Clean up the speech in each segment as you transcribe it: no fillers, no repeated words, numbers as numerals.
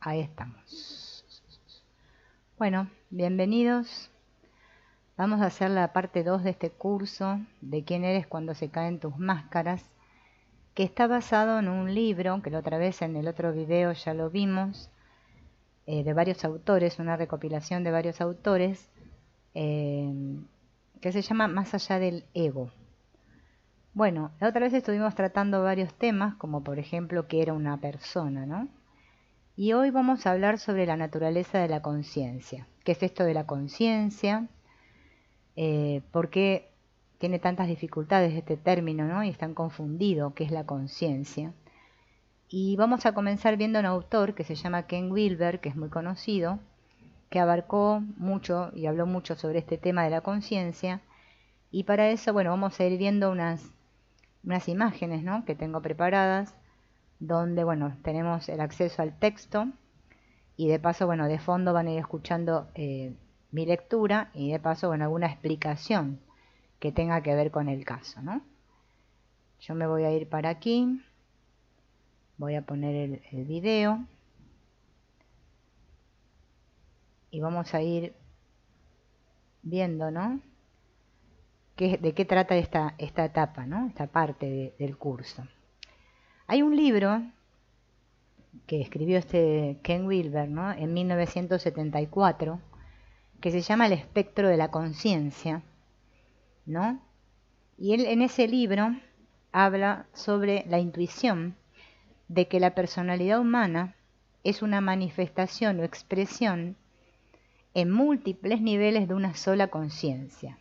Ahí estamos. Bueno, bienvenidos. Vamos a hacer la parte 2 de este curso de quién eres cuando se caen tus máscaras, que está basado en un libro, que la otra vez en el otro video ya lo vimos, de varios autores, una recopilación de varios autores, que se llama Más allá del ego. Bueno, la otra vez estuvimos tratando varios temas, como por ejemplo qué era una persona, ¿no? Y hoy vamos a hablar sobre la naturaleza de la conciencia. ¿Qué es esto de la conciencia? ¿Por qué tiene tantas dificultades este término, ¿no? Y es tan confundido qué es la conciencia? Y vamos a comenzar viendo un autor que se llama Ken Wilber, que es muy conocido, que abarcó mucho y habló mucho sobre este tema de la conciencia. Y para eso, bueno, vamos a ir viendo unas imágenes, ¿no?, que tengo preparadas, donde, bueno, tenemos el acceso al texto y de paso, bueno, de fondo van a ir escuchando mi lectura y de paso, bueno, alguna explicación que tenga que ver con el caso, ¿no? Yo me voy a ir para aquí, voy a poner el video y vamos a ir viendo, ¿no?, de qué trata esta etapa, ¿no?, esta parte del curso. Hay un libro que escribió este Ken Wilber, ¿no?, en 1974, que se llama El espectro de la conciencia, ¿no? Y él en ese libro habla sobre la intuición de que la personalidad humana es una manifestación o expresión en múltiples niveles de una sola conciencia.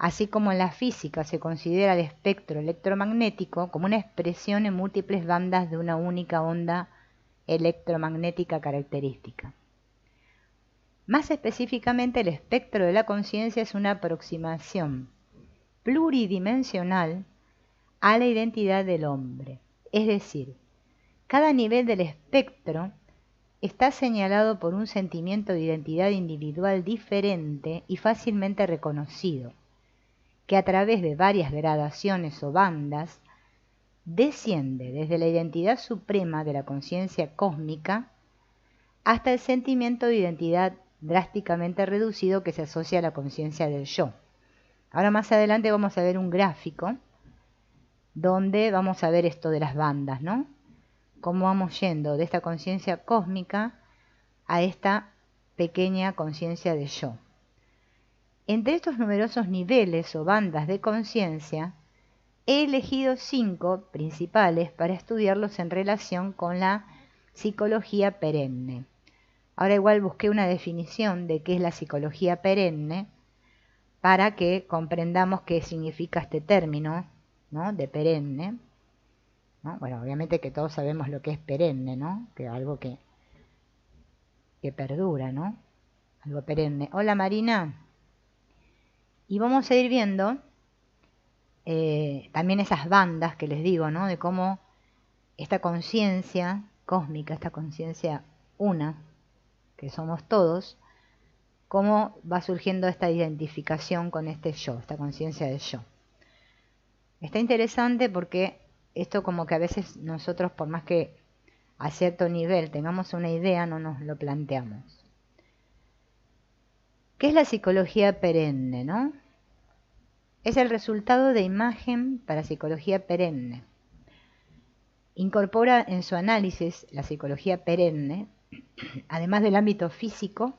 Así como en la física se considera el espectro electromagnético como una expresión en múltiples bandas de una única onda electromagnética característica. Más específicamente, el espectro de la conciencia es una aproximación pluridimensional a la identidad del hombre. Es decir, cada nivel del espectro está señalado por un sentimiento de identidad individual diferente y fácilmente reconocido, que a través de varias gradaciones o bandas desciende desde la identidad suprema de la conciencia cósmica hasta el sentimiento de identidad drásticamente reducido que se asocia a la conciencia del yo. Ahora más adelante vamos a ver un gráfico donde vamos a ver esto de las bandas, ¿no? Cómo vamos yendo de esta conciencia cósmica a esta pequeña conciencia de yo. Entre estos numerosos niveles o bandas de conciencia, he elegido 5 principales para estudiarlos en relación con la psicología perenne. Ahora igual busqué una definición de qué es la psicología perenne para que comprendamos qué significa este término, ¿no?, de perenne, ¿no? Bueno, obviamente que todos sabemos lo que es perenne, ¿no?, que es algo que perdura, ¿no?, algo perenne. Hola Marina. Y vamos a ir viendo también esas bandas que les digo, ¿no?, de cómo esta conciencia cósmica, esta conciencia una, que somos todos, cómo va surgiendo esta identificación con este yo, esta conciencia del yo. Está interesante porque esto como que a veces nosotros, por más que a cierto nivel tengamos una idea, no nos lo planteamos. ¿Qué es la psicología perenne, no? Es el resultado de imagen para psicología perenne. Incorpora en su análisis la psicología perenne, además del ámbito físico,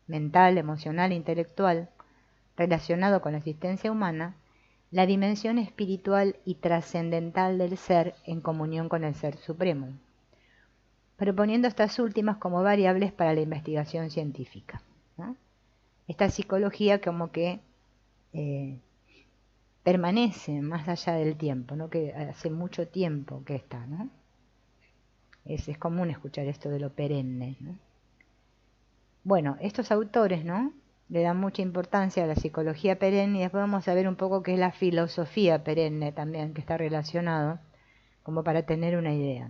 mental, emocional e intelectual, relacionado con la existencia humana, la dimensión espiritual y trascendental del ser en comunión con el Ser Supremo, proponiendo estas últimas como variables para la investigación científica, ¿no? Esta psicología como que permanece más allá del tiempo, ¿no?, que hace mucho tiempo que está, ¿no? Es común escuchar esto de lo perenne, ¿no? Bueno, estos autores, ¿no?, le dan mucha importancia a la psicología perenne y después vamos a ver un poco qué es la filosofía perenne también, que está relacionado, como para tener una idea.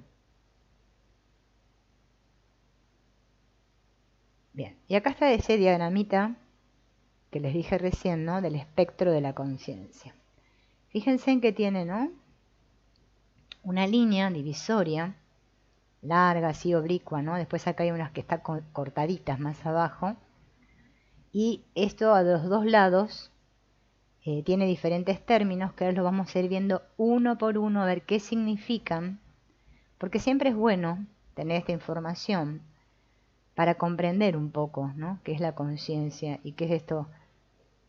Bien, y acá está ese diagramita que les dije recién, ¿no?, del espectro de la conciencia. Fíjense en que tiene, ¿no?, una línea divisoria larga, así oblicua, ¿no? Después acá hay unas que están cortaditas más abajo. Y esto a los dos lados tiene diferentes términos que ahora los vamos a ir viendo uno por uno a ver qué significan, porque siempre es bueno tener esta información para comprender un poco, ¿no? Qué es la conciencia y qué es esto,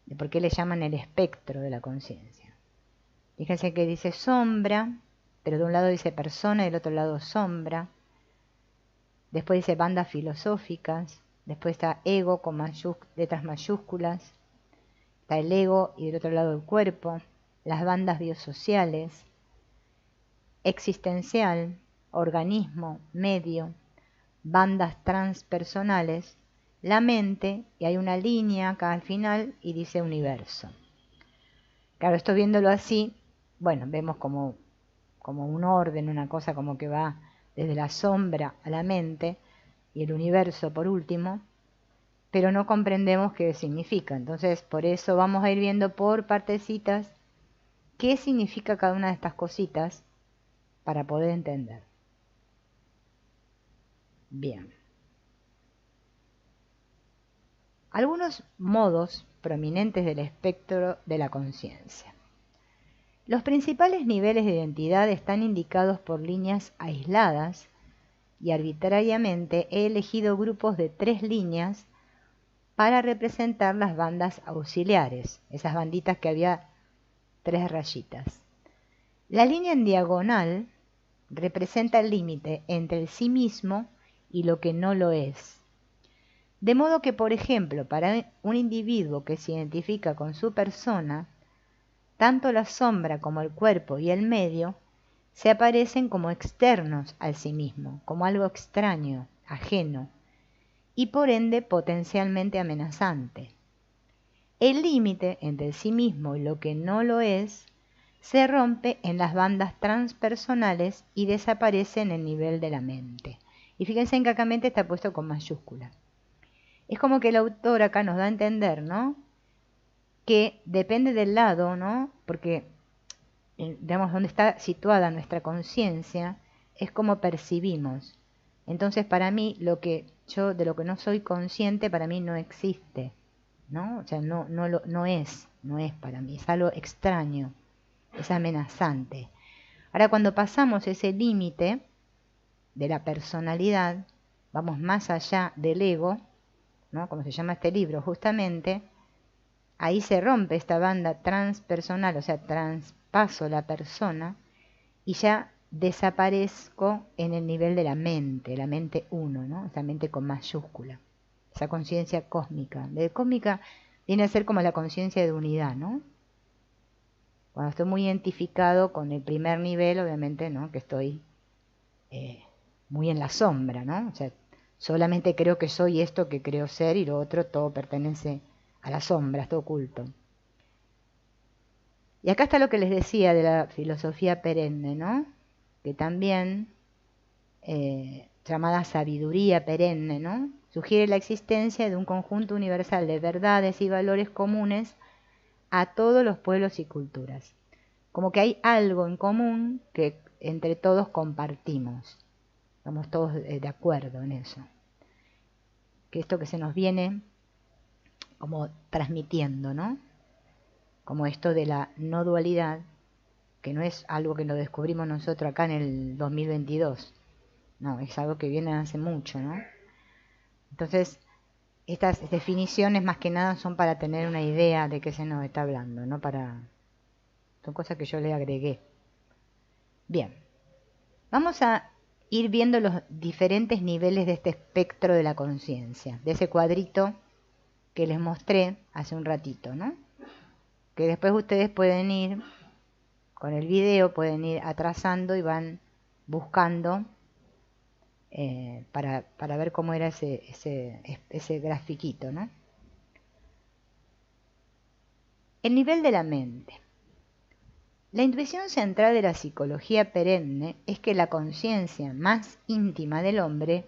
de por qué le llaman el espectro de la conciencia. Fíjense que dice sombra, pero de un lado dice persona y del otro lado sombra. Después dice bandas filosóficas. Después está ego con letras mayúsculas. Está el ego y del otro lado el cuerpo. Las bandas biosociales. Existencial, organismo, medio. Bandas transpersonales. La mente, y hay una línea acá al final y dice universo. Claro, esto viéndolo así, bueno, vemos como un orden, una cosa como que va desde la sombra a la mente y el universo por último, pero no comprendemos qué significa. Entonces, por eso vamos a ir viendo por partecitas qué significa cada una de estas cositas para poder entender. Bien. Algunos modos prominentes del espectro de la conciencia. Los principales niveles de identidad están indicados por líneas aisladas y arbitrariamente he elegido grupos de 3 líneas para representar las bandas auxiliares, esas banditas que había 3 rayitas. La línea en diagonal representa el límite entre el sí mismo y lo que no lo es. De modo que, por ejemplo, para un individuo que se identifica con su persona, tanto la sombra como el cuerpo y el medio se aparecen como externos al sí mismo, como algo extraño, ajeno, y por ende potencialmente amenazante. El límite entre el sí mismo y lo que no lo es se rompe en las bandas transpersonales y desaparece en el nivel de la mente. Y fíjense en que acá mente está puesto con mayúscula. Es como que el autor acá nos da a entender, ¿no? Que depende del lado, ¿no? Porque, digamos, donde está situada nuestra conciencia es como percibimos. Entonces, para mí, de lo que no soy consciente, para mí no existe, ¿no? O sea, no es para mí, es algo extraño, es amenazante. Ahora, cuando pasamos ese límite de la personalidad, vamos más allá del ego, ¿no? Como se llama este libro, justamente, ahí se rompe esta banda transpersonal, o sea, traspaso la persona y ya desaparezco en el nivel de la mente uno, ¿no? Esa mente con mayúscula, esa conciencia cósmica. De cósmica viene a ser como la conciencia de unidad, ¿no? Cuando estoy muy identificado con el primer nivel, obviamente, ¿no? Que estoy muy en la sombra, ¿no? O sea, solamente creo que soy esto que creo ser y lo otro todo pertenece a la sombra, está oculto. Y acá está lo que les decía de la filosofía perenne, ¿no? Que también, llamada sabiduría perenne, ¿no? Sugiere la existencia de un conjunto universal de verdades y valores comunes a todos los pueblos y culturas. Como que hay algo en común que entre todos compartimos. Estamos todos de acuerdo en eso. Que esto que se nos viene como transmitiendo, ¿no? Como esto de la no dualidad, que no es algo que lo descubrimos nosotros acá en el 2022. No, es algo que viene hace mucho, ¿no? Entonces, estas definiciones más que nada son para tener una idea de qué se nos está hablando, ¿no? Son cosas que yo le agregué. Bien, vamos a ir viendo los diferentes niveles de este espectro de la conciencia, de ese cuadrito que les mostré hace un ratito, ¿no? Que después ustedes pueden ir, con el video, pueden ir atrasando y van buscando para ver cómo era ese grafiquito, ¿no? El nivel de la mente. La intuición central de la psicología perenne es que la conciencia más íntima del hombre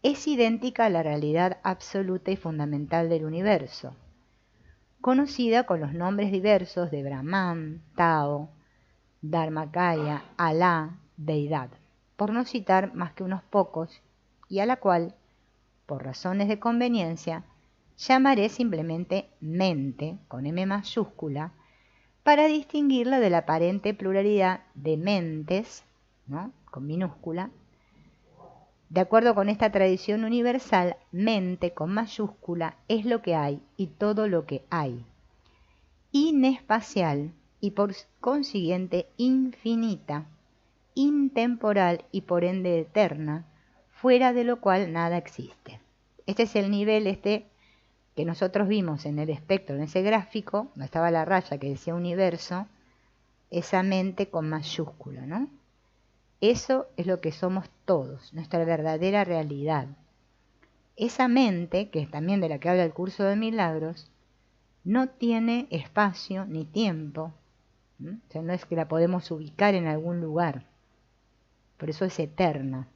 es idéntica a la realidad absoluta y fundamental del universo, conocida con los nombres diversos de Brahman, Tao, Dharmakaya, Alá, deidad. por no citar más que unos pocos, y a la cual, por razones de conveniencia, llamaré simplemente mente, con M mayúscula, para distinguirla de la aparente pluralidad de mentes, ¿no?, con minúscula. De acuerdo con esta tradición universal, mente con mayúscula es lo que hay y todo lo que hay. Inespacial y por consiguiente infinita, intemporal y por ende eterna, fuera de lo cual nada existe. Este es el nivel que nosotros vimos en el espectro, en ese gráfico, donde estaba la raya que decía universo, esa mente con mayúscula, ¿no? Eso es lo que somos todos, nuestra verdadera realidad. Esa mente, que es también de la que habla el curso de milagros, no tiene espacio ni tiempo. O sea, no es que la podemos ubicar en algún lugar. Por eso es eterna.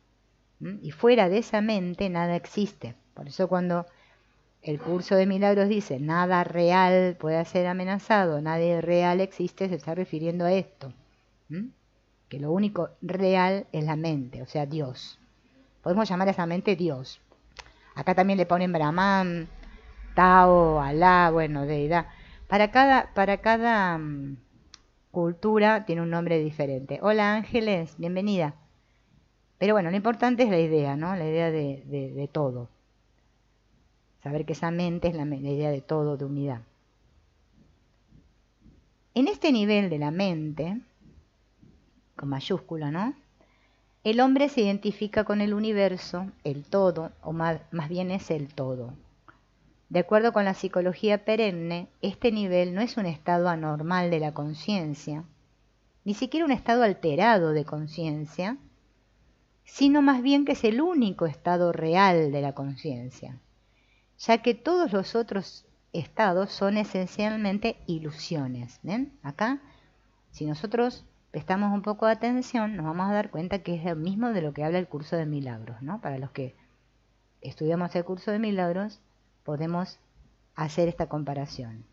Y fuera de esa mente nada existe. Por eso cuando el curso de milagros dice nada real puede ser amenazado, nada real existe, se está refiriendo a esto. Que lo único real es la mente, o sea, Dios. Podemos llamar a esa mente Dios. Acá también le ponen Brahman, Tao, Alá, bueno, deidad. Para cada cultura tiene un nombre diferente. Hola Ángeles, bienvenida. Pero bueno, lo importante es la idea, ¿no? La idea de todo. Saber que esa mente es la idea de todo, de unidad. En este nivel de la mente, con mayúscula, ¿no?, el hombre se identifica con el universo, el todo, o más bien es el todo. De acuerdo con la psicología perenne, este nivel no es un estado anormal de la conciencia, ni siquiera un estado alterado de conciencia, sino más bien que es el único estado real de la conciencia, ya que todos los otros estados son esencialmente ilusiones. ¿Ven? Acá, si nosotros prestamos un poco de atención, nos vamos a dar cuenta que es lo mismo de lo que habla el curso de milagros, ¿no? Para los que estudiamos el curso de milagros, podemos hacer esta comparación.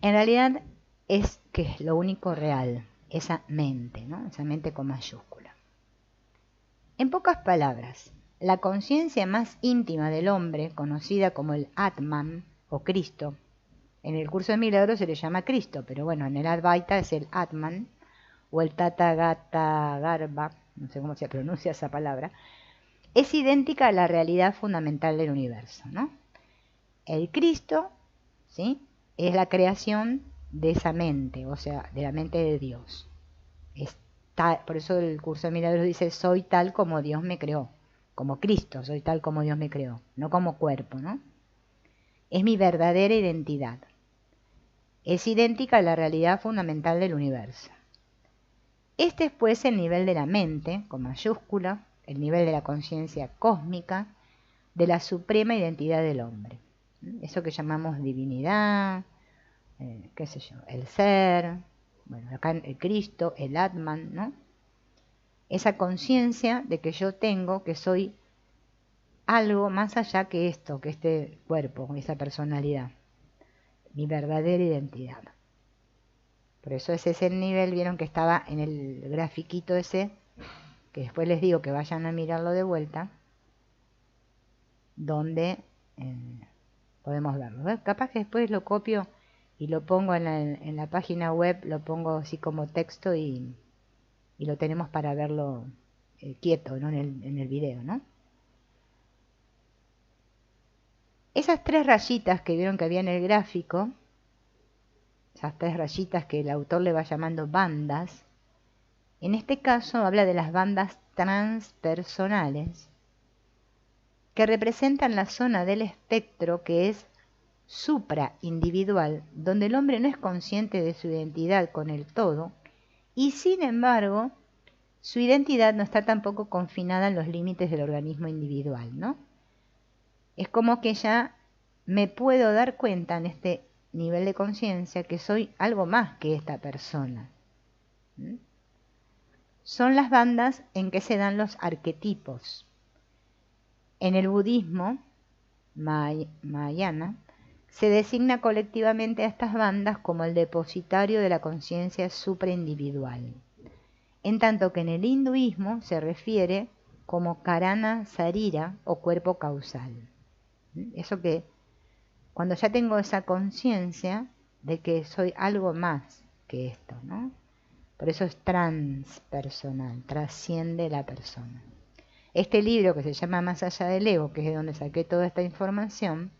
En realidad es que es lo único real, esa mente, ¿no? Esa mente con mayúscula. En pocas palabras, la conciencia más íntima del hombre, conocida como el Atman o Cristo, en el curso de milagros se le llama Cristo, pero bueno, en el Advaita es el Atman o el Tathagata, no sé cómo se pronuncia esa palabra, es idéntica a la realidad fundamental del universo, ¿no? El Cristo, ¿sí?, es la creación de esa mente, o sea, de la mente de Dios. Por eso el curso de milagros dice, soy tal como Dios me creó, como Cristo, soy tal como Dios me creó, no como cuerpo, ¿no? Es mi verdadera identidad. Es idéntica a la realidad fundamental del universo. Este es pues el nivel de la mente, con mayúscula, el nivel de la conciencia cósmica, de la suprema identidad del hombre. Eso que llamamos divinidad, qué sé yo, el ser, bueno, acá el Cristo, el Atman, ¿no? Esa conciencia de que yo tengo, que soy algo más allá que esto, que este cuerpo, esa personalidad, mi verdadera identidad. Por eso ese es el nivel, vieron que estaba en el grafiquito ese, que después les digo que vayan a mirarlo de vuelta, donde podemos verlo. Capaz que después lo copio y lo pongo en la página web, lo pongo así como texto y lo tenemos para verlo quieto, ¿no?, en el video, ¿no? Esas tres rayitas que vieron que había en el gráfico, esas tres rayitas que el autor le va llamando bandas, en este caso habla de las bandas transpersonales, que representan la zona del espectro que es supraindividual, donde el hombre no es consciente de su identidad con el todo, y sin embargo, su identidad no está tampoco confinada en los límites del organismo individual, ¿no? Es como que ya me puedo dar cuenta en este nivel de conciencia que soy algo más que esta persona. Son las bandas en que se dan los arquetipos. En el budismo mahayana se designa colectivamente a estas bandas como el depositario de la conciencia supraindividual. en tanto que en el hinduismo se refiere como karana sarira o cuerpo causal. Eso que cuando ya tengo esa conciencia de que soy algo más que esto, ¿no? Por eso es transpersonal, trasciende la persona. Este libro que se llama Más allá del ego, que es de donde saqué toda esta información,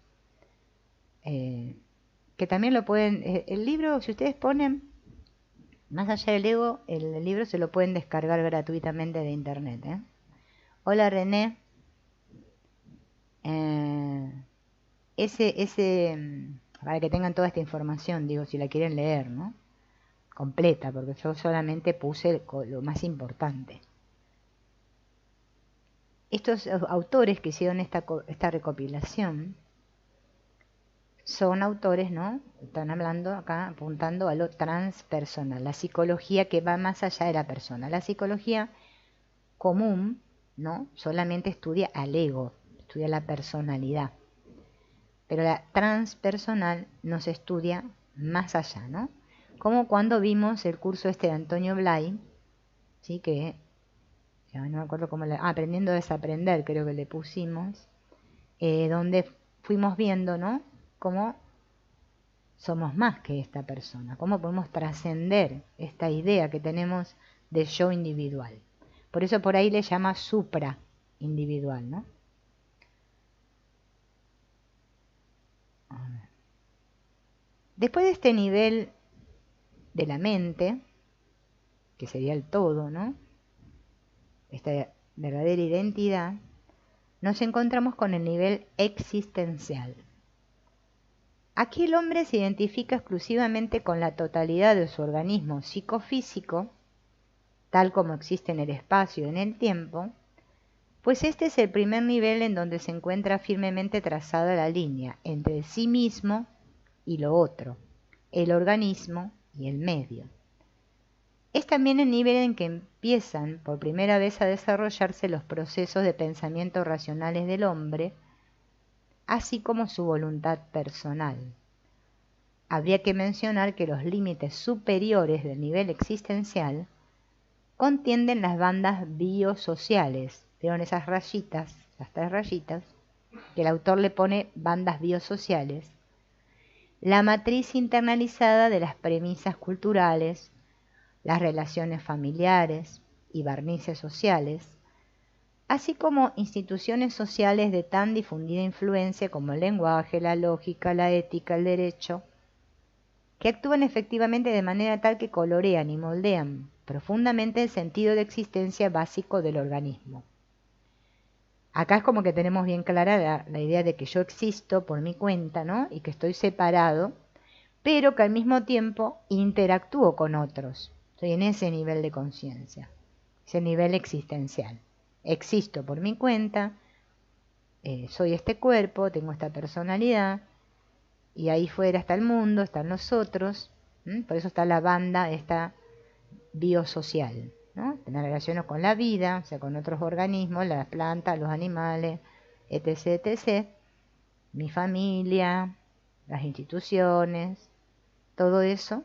que también lo pueden, el libro, si ustedes ponen Más allá del ego, el libro se lo pueden descargar gratuitamente de internet. Hola René, para que tengan toda esta información, digo, si la quieren leer, ¿no? Completa, porque yo solamente puse lo más importante. Estos autores que hicieron esta recopilación son autores, ¿no? Están hablando acá, apuntando a lo transpersonal, la psicología que va más allá de la persona. La psicología común, ¿no? Solamente estudia al ego, estudia la personalidad. Pero la transpersonal nos estudia más allá, ¿no? Como cuando vimos el curso de Antonio Blay, ¿sí? Que no me acuerdo cómo aprendiendo a desaprender, creo que le pusimos, donde fuimos viendo, ¿no? Cómo somos más que esta persona, cómo podemos trascender esta idea que tenemos de yo individual. Por eso por ahí le llama supra individual, ¿no? Después de este nivel de la mente, que sería el todo, ¿no? Esta verdadera identidad, nos encontramos con el nivel existencial. Aquí el hombre se identifica exclusivamente con la totalidad de su organismo psicofísico, tal como existe en el espacio y en el tiempo, pues este es el primer nivel en donde se encuentra firmemente trazada la línea entre sí mismo y lo otro, el organismo y el medio. Es también el nivel en que empiezan por primera vez a desarrollarse los procesos de pensamiento racionales del hombre, así como su voluntad personal. Habría que mencionar que los límites superiores del nivel existencial contienden las bandas biosociales. ¿Vieron esas rayitas, las 3 rayitas? Que el autor le pone bandas biosociales. La matriz internalizada de las premisas culturales, las relaciones familiares y barnices sociales, así como instituciones sociales de tan difundida influencia como el lenguaje, la lógica, la ética, el derecho, que actúan efectivamente de manera tal que colorean y moldean profundamente el sentido de existencia básico del organismo. Acá es como que tenemos bien clara la idea de que yo existo por mi cuenta, ¿no? Y que estoy separado, pero que al mismo tiempo interactúo con otros. Estoy en ese nivel de conciencia, ese nivel existencial. Existo por mi cuenta, soy este cuerpo, tengo esta personalidad, y ahí fuera está el mundo, están los otros, por eso está la banda esta biosocial, ¿no? Tener relaciones con la vida, o sea, con otros organismos, las plantas, los animales, etc., etc., mi familia, las instituciones, todo eso.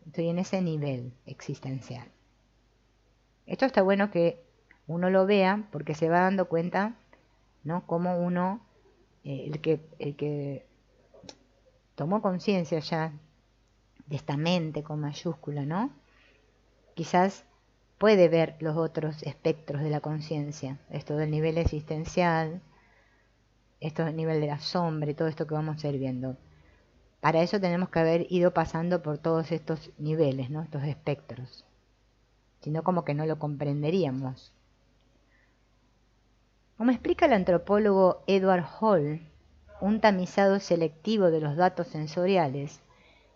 Estoy en ese nivel existencial. Esto está bueno que uno lo vea porque se va dando cuenta, ¿no? Cómo uno, el que tomó conciencia ya de esta mente con mayúscula, ¿no? Quizás puede ver los otros espectros de la conciencia, esto del nivel existencial, esto del nivel de la sombra y todo esto que vamos a ir viendo. Para eso tenemos que haber ido pasando por todos estos niveles, ¿no? Estos espectros. Si no, como que no lo comprenderíamos. Como explica el antropólogo Edward Hall, un tamizado selectivo de los datos sensoriales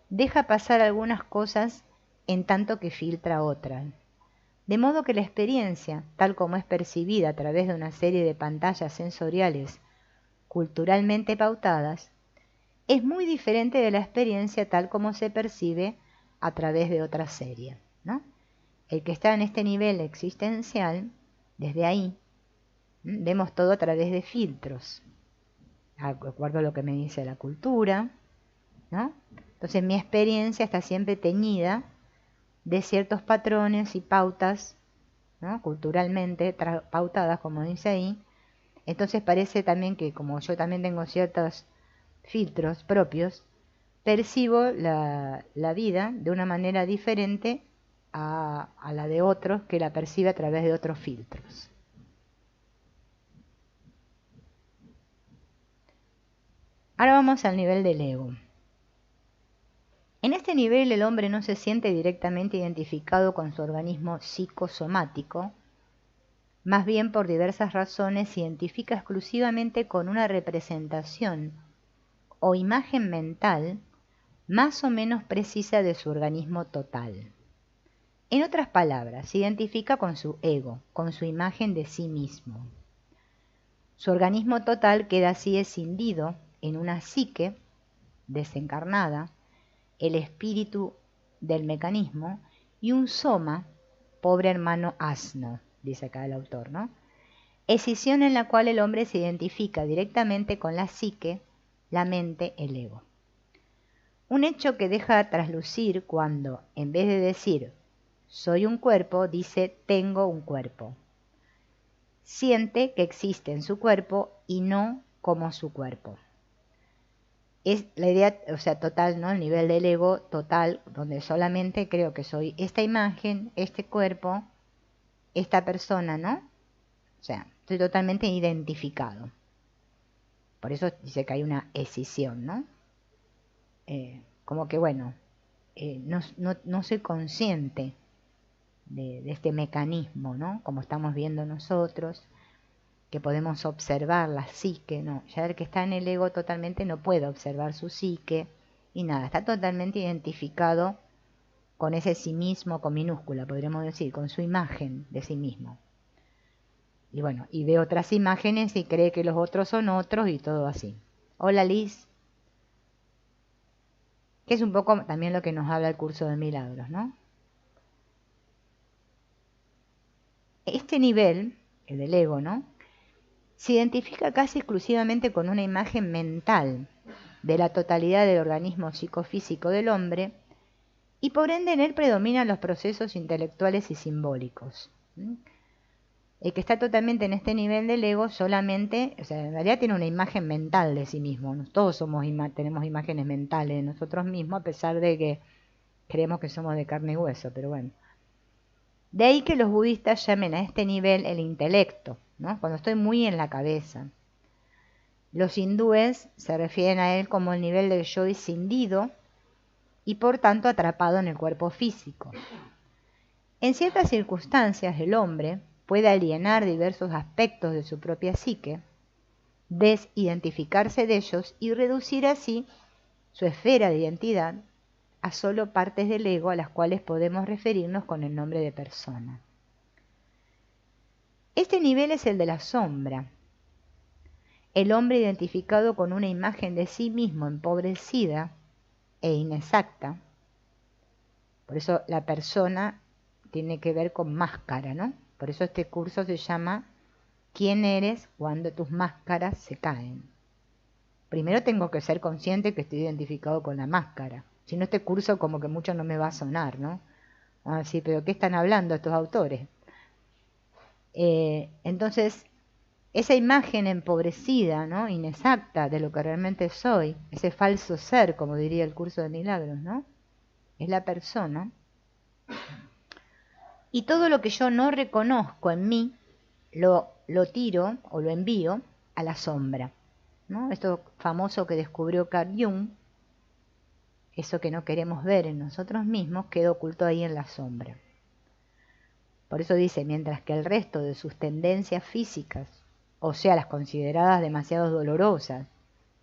deja pasar algunas cosas en tanto que filtra otras. De modo que la experiencia, tal como es percibida a través de una serie de pantallas sensoriales culturalmente pautadas, es muy diferente de la experiencia tal como se percibe a través de otra serie, ¿no? El que está en este nivel existencial, desde ahí, vemos todo a través de filtros, de acuerdo a lo que me dice la cultura, ¿no? Entonces mi experiencia está siempre teñida de ciertos patrones y pautas, ¿no? Culturalmente pautadas, como dice ahí. Entonces parece también que como yo también tengo ciertos filtros propios, percibo la vida de una manera diferente a la de otros que la percibe a través de otros filtros. Ahora vamos al nivel del ego. En este nivel el hombre no se siente directamente identificado con su organismo psicosomático, más bien por diversas razones se identifica exclusivamente con una representación o imagen mental más o menos precisa de su organismo total. En otras palabras, se identifica con su ego, con su imagen de sí mismo. Su organismo total queda así escindido en una psique desencarnada, el espíritu del mecanismo, y un soma, pobre hermano asno, dice acá el autor, ¿no? Escisión en la cual el hombre se identifica directamente con la psique, la mente, el ego. Un hecho que deja traslucir cuando, en vez de decir soy un cuerpo, dice tengo un cuerpo. Siente que existe en su cuerpo y no como su cuerpo. Es la idea, o sea, total, ¿no? El nivel del ego total, donde solamente creo que soy esta imagen, este cuerpo, esta persona, ¿no? O sea, estoy totalmente identificado. Por eso dice que hay una escisión, ¿no? Como que, bueno, no soy consciente de este mecanismo, ¿no? Como estamos viendo nosotros, que podemos observar la psique, ¿no? Ya el que está en el ego totalmente no puede observar su psique y nada, está totalmente identificado con ese sí mismo, con minúscula, podríamos decir, con su imagen de sí mismo. Y bueno, y ve otras imágenes y cree que los otros son otros y todo así. Hola Liz. Que es un poco también lo que nos habla el curso de milagros, ¿no? Este nivel, el del ego, ¿no? Se identifica casi exclusivamente con una imagen mental de la totalidad del organismo psicofísico del hombre y por ende en él predominan los procesos intelectuales y simbólicos. El que está totalmente en este nivel del ego solamente, o sea, en realidad tiene una imagen mental de sí mismo. Todos tenemos imágenes mentales de nosotros mismos, a pesar de que creemos que somos de carne y hueso, pero bueno. De ahí que los budistas llamen a este nivel el intelecto, ¿no? Cuando estoy muy en la cabeza. Los hindúes se refieren a él como el nivel del yo escindido y por tanto atrapado en el cuerpo físico. En ciertas circunstancias el hombre puede alienar diversos aspectos de su propia psique, desidentificarse de ellos y reducir así su esfera de identidad a solo partes del ego a las cuales podemos referirnos con el nombre de persona. Este nivel es el de la sombra. El hombre identificado con una imagen de sí mismo empobrecida e inexacta. Por eso la persona tiene que ver con máscara, ¿no? Por eso este curso se llama ¿Quién eres cuando tus máscaras se caen? Primero tengo que ser consciente que estoy identificado con la máscara. Si no, este curso como que mucho no me va a sonar, ¿no? Ah, sí, pero ¿qué están hablando estos autores? Entonces, esa imagen empobrecida, ¿no? Inexacta de lo que realmente soy, ese falso ser, como diría el curso de milagros, ¿no? Es la persona. Y todo lo que yo no reconozco en mí, lo tiro o lo envío a la sombra, ¿no? Esto famoso que descubrió Carl Jung, eso que no queremos ver en nosotros mismos, queda oculto ahí en la sombra. Por eso dice, mientras que el resto de sus tendencias físicas, o sea, las consideradas demasiado dolorosas,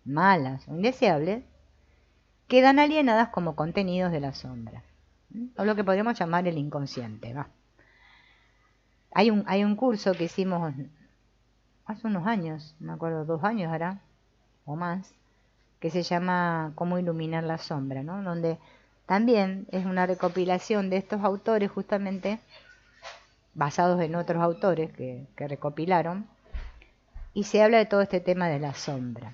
malas o indeseables, quedan alienadas como contenidos de la sombra, o lo que podríamos llamar el inconsciente, ¿va? Hay un curso que hicimos hace unos años, no me acuerdo, 2 años hará, o más, que se llama Cómo iluminar la sombra, ¿no? Donde también es una recopilación de estos autores justamente, basados en otros autores que recopilaron, y se habla de todo este tema de la sombra.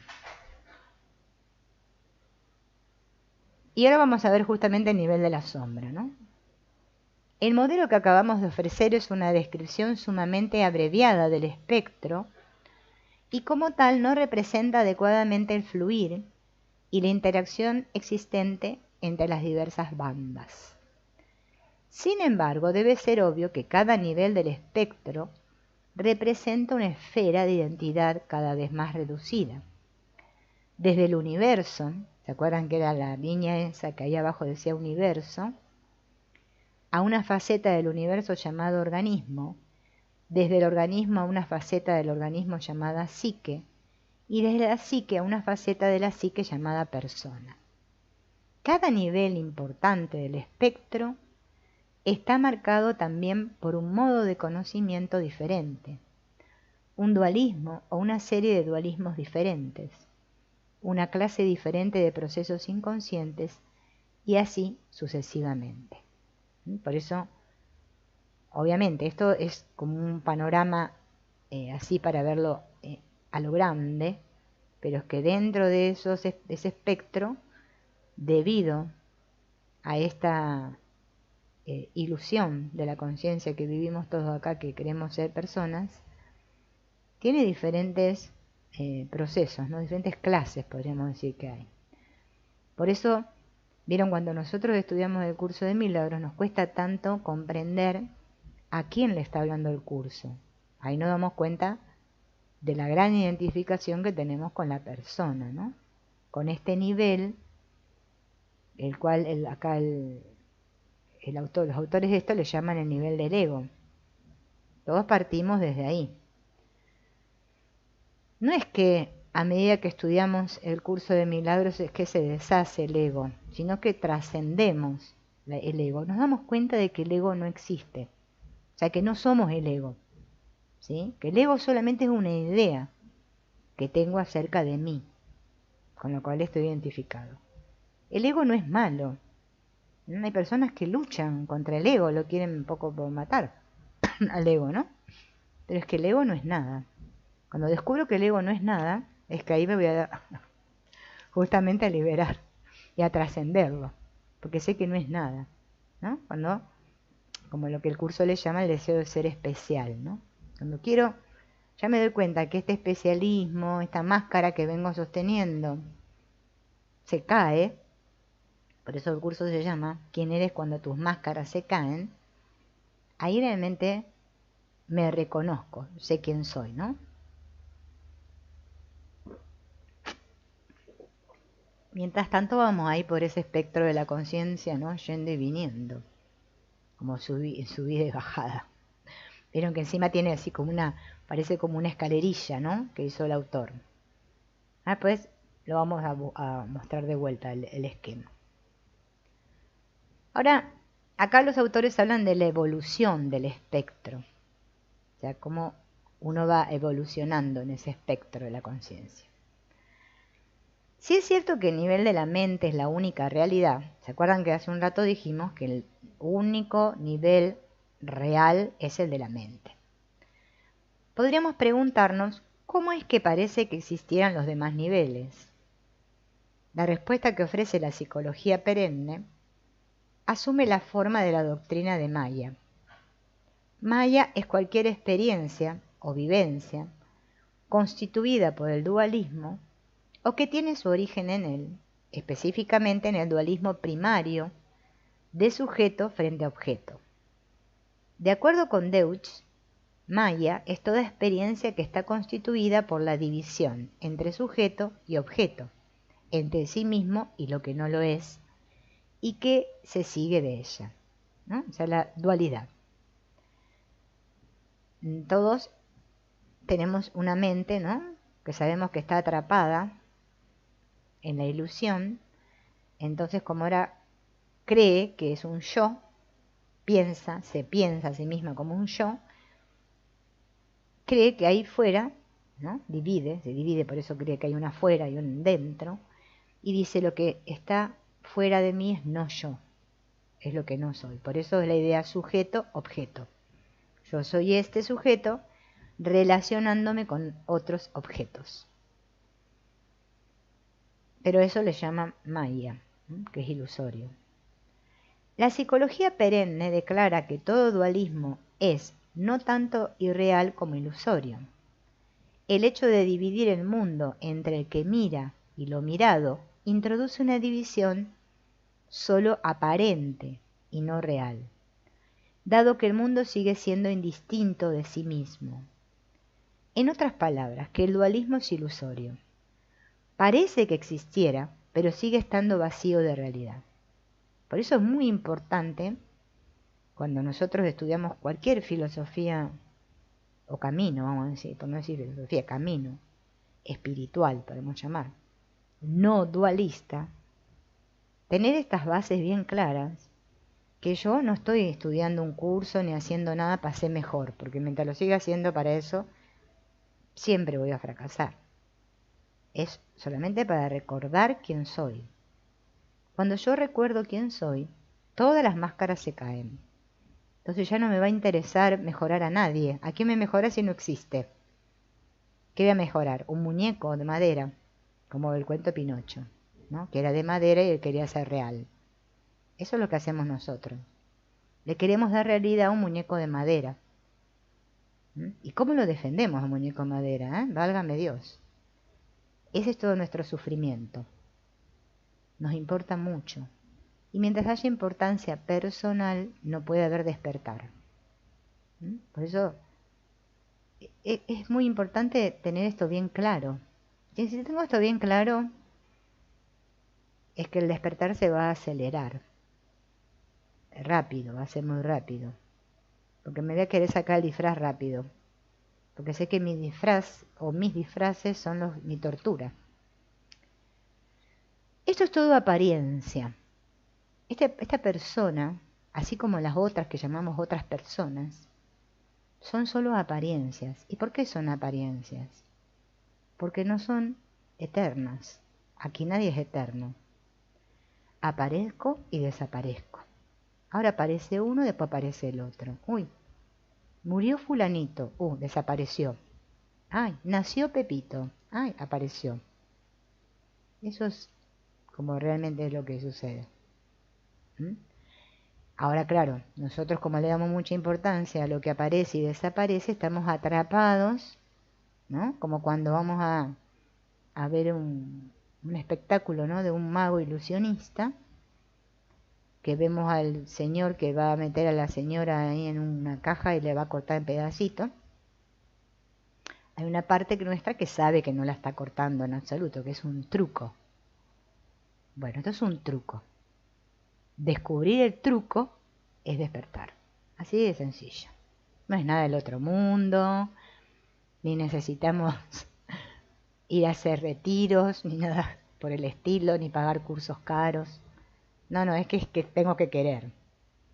Y ahora vamos a ver justamente el nivel de la sombra, ¿no? El modelo que acabamos de ofrecer es una descripción sumamente abreviada del espectro y como tal no representa adecuadamente el fluir y la interacción existente entre las diversas bandas. Sin embargo, debe ser obvio que cada nivel del espectro representa una esfera de identidad cada vez más reducida. Desde el universo, ¿se acuerdan que era la línea esa que ahí abajo decía universo? A una faceta del universo llamado organismo, desde el organismo a una faceta del organismo llamada psique, y desde la psique a una faceta de la psique llamada persona. Cada nivel importante del espectro está marcado también por un modo de conocimiento diferente, un dualismo o una serie de dualismos diferentes, una clase diferente de procesos inconscientes y así sucesivamente. Por eso, obviamente, esto es como un panorama así para verlo a lo grande, pero es que dentro de ese espectro, debido a esta ilusión de la conciencia que vivimos todos acá, que queremos ser personas, tiene diferentes procesos, ¿no? Diferentes clases, podríamos decir que hay. Por eso, vieron, cuando nosotros estudiamos el curso de milagros, nos cuesta tanto comprender a quién le está hablando el curso. Ahí nos damos cuenta de la gran identificación que tenemos con la persona, ¿no? Con este nivel, el cual los autores de esto le llaman el nivel del ego. Todos partimos desde ahí. No es que a medida que estudiamos el curso de milagros es que se deshace el ego, sino que trascendemos el ego. Nos damos cuenta de que el ego no existe, o sea que no somos el ego, ¿sí? Que el ego solamente es una idea que tengo acerca de mí, con lo cual estoy identificado. El ego no es malo. Hay personas que luchan contra el ego, lo quieren un poco por matar al ego, ¿no? Pero es que el ego no es nada. Cuando descubro que el ego no es nada, es que ahí me voy a justamente a liberar y a trascenderlo, porque sé que no es nada, ¿no? Cuando, como lo que el curso le llama el deseo de ser especial, ¿no? Cuando quiero, ya me doy cuenta que este especialismo, esta máscara que vengo sosteniendo, se cae. Por eso el curso se llama ¿Quién eres cuando tus máscaras se caen? Ahí realmente me reconozco, sé quién soy, ¿no? Mientras tanto vamos ahí por ese espectro de la conciencia, ¿no? Yendo y viniendo, como subida y bajada. Vieron que encima tiene así como parece como una escalerilla, ¿no? Que hizo el autor. Pues lo vamos a mostrar de vuelta el esquema. Ahora, acá los autores hablan de la evolución del espectro, o sea, cómo uno va evolucionando en ese espectro de la conciencia. Sí es cierto que el nivel de la mente es la única realidad. ¿Se acuerdan que hace un rato dijimos que el único nivel real es el de la mente? Podríamos preguntarnos, ¿cómo es que parece que existieran los demás niveles? La respuesta que ofrece la psicología perenne asume la forma de la doctrina de Maya. Maya es cualquier experiencia o vivencia constituida por el dualismo o que tiene su origen en él, específicamente en el dualismo primario de sujeto frente a objeto. De acuerdo con Deutsch, Maya es toda experiencia que está constituida por la división entre sujeto y objeto, entre sí mismo y lo que no lo es, y que se sigue de ella, ¿no? O sea, la dualidad. Todos tenemos una mente, ¿no? Que sabemos que está atrapada en la ilusión, entonces como ahora cree que es un yo, se piensa a sí misma como un yo, cree que ahí fuera, ¿no? Se divide, por eso cree que hay un afuera y un dentro, y dice lo que está fuera de mí es no yo, es lo que no soy. Por eso es la idea sujeto-objeto. Yo soy este sujeto relacionándome con otros objetos. Pero eso le llama Maya, ¿no? Que es ilusorio. La psicología perenne declara que todo dualismo es no tanto irreal como ilusorio. El hecho de dividir el mundo entre el que mira y lo mirado introduce una división solo aparente y no real, dado que el mundo sigue siendo indistinto de sí mismo. En otras palabras, que el dualismo es ilusorio. Parece que existiera, pero sigue estando vacío de realidad. Por eso es muy importante, cuando nosotros estudiamos cualquier filosofía o camino, vamos a decir, por no decir filosofía, camino espiritual, podemos llamar, no dualista, tener estas bases bien claras, que yo no estoy estudiando un curso ni haciendo nada para ser mejor, porque mientras lo siga haciendo para eso, siempre voy a fracasar. Es solamente para recordar quién soy. Cuando yo recuerdo quién soy, todas las máscaras se caen. Entonces ya no me va a interesar mejorar a nadie. ¿A quién me mejora si no existe? ¿Qué voy a mejorar? Un muñeco de madera, como el cuento Pinocho, ¿no? Que era de madera y él quería ser real. Eso es lo que hacemos nosotros. Le queremos dar realidad a un muñeco de madera. ¿Y cómo lo defendemos, un muñeco de madera? Válgame Dios. Ese es todo nuestro sufrimiento. Nos importa mucho. Y mientras haya importancia personal, no puede haber despertar. Por eso es muy importante tener esto bien claro. Y si tengo esto bien claro, es que el despertar se va a acelerar. Rápido, va a ser muy rápido. Porque me voy a querer sacar el disfraz rápido. Porque sé que mi disfraz o mis disfraces son mi tortura. Esto es todo apariencia. Esta persona, así como las otras que llamamos otras personas, son solo apariencias. ¿Y por qué son apariencias? Porque no son eternas. Aquí nadie es eterno. Aparezco y desaparezco. Ahora aparece uno, después aparece el otro. Uy, murió fulanito. Desapareció. Ay, nació Pepito. Ay, apareció. Eso es como realmente es lo que sucede. Ahora, claro, nosotros como le damos mucha importancia a lo que aparece y desaparece, estamos atrapados, ¿no? Como cuando vamos a ver un espectáculo, ¿no? De un mago ilusionista, que vemos al señor que va a meter a la señora ahí en una caja y le va a cortar en pedacitos. Hay una parte nuestra que sabe que no la está cortando en absoluto, que es un truco. Bueno, esto es un truco. Descubrir el truco es despertar. Así de sencillo. No es nada del otro mundo, ni necesitamos ir a hacer retiros, ni nada por el estilo, ni pagar cursos caros. No, es que tengo que querer.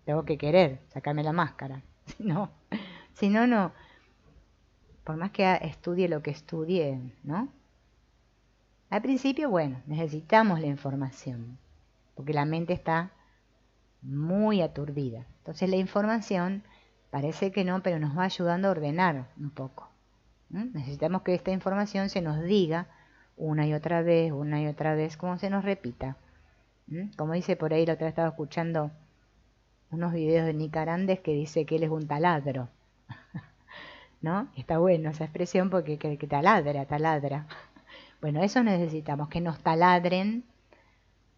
Tengo que querer sacarme la máscara. Si no, no. Por más que estudie lo que estudie, ¿no? Al principio, bueno, necesitamos la información, porque la mente está muy aturdida. Entonces la información parece que no, pero nos va ayudando a ordenar un poco. Necesitamos que esta información se nos diga una y otra vez, como se nos repita. Como dice por ahí, la otra vez estaba escuchando unos videos de Nick Arandes que dice que él es un taladro. ¿No? Está bueno esa expresión porque que taladra. Bueno, eso necesitamos, que nos taladren,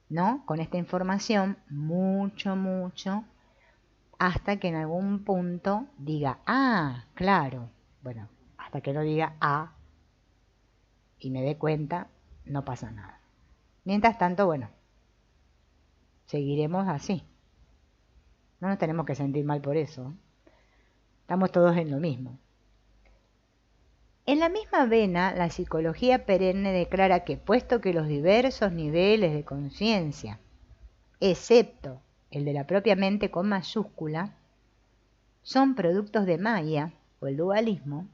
¿no? Con esta información, mucho, hasta que en algún punto diga, claro. Bueno, hasta que no diga y me dé cuenta, no pasa nada. Mientras tanto, bueno, seguiremos así. No nos tenemos que sentir mal por eso. Estamos todos en lo mismo. En la misma vena, la psicología perenne declara que puesto que los diversos niveles de conciencia, excepto el de la propia mente con mayúscula, son productos de Maya o el dualismo,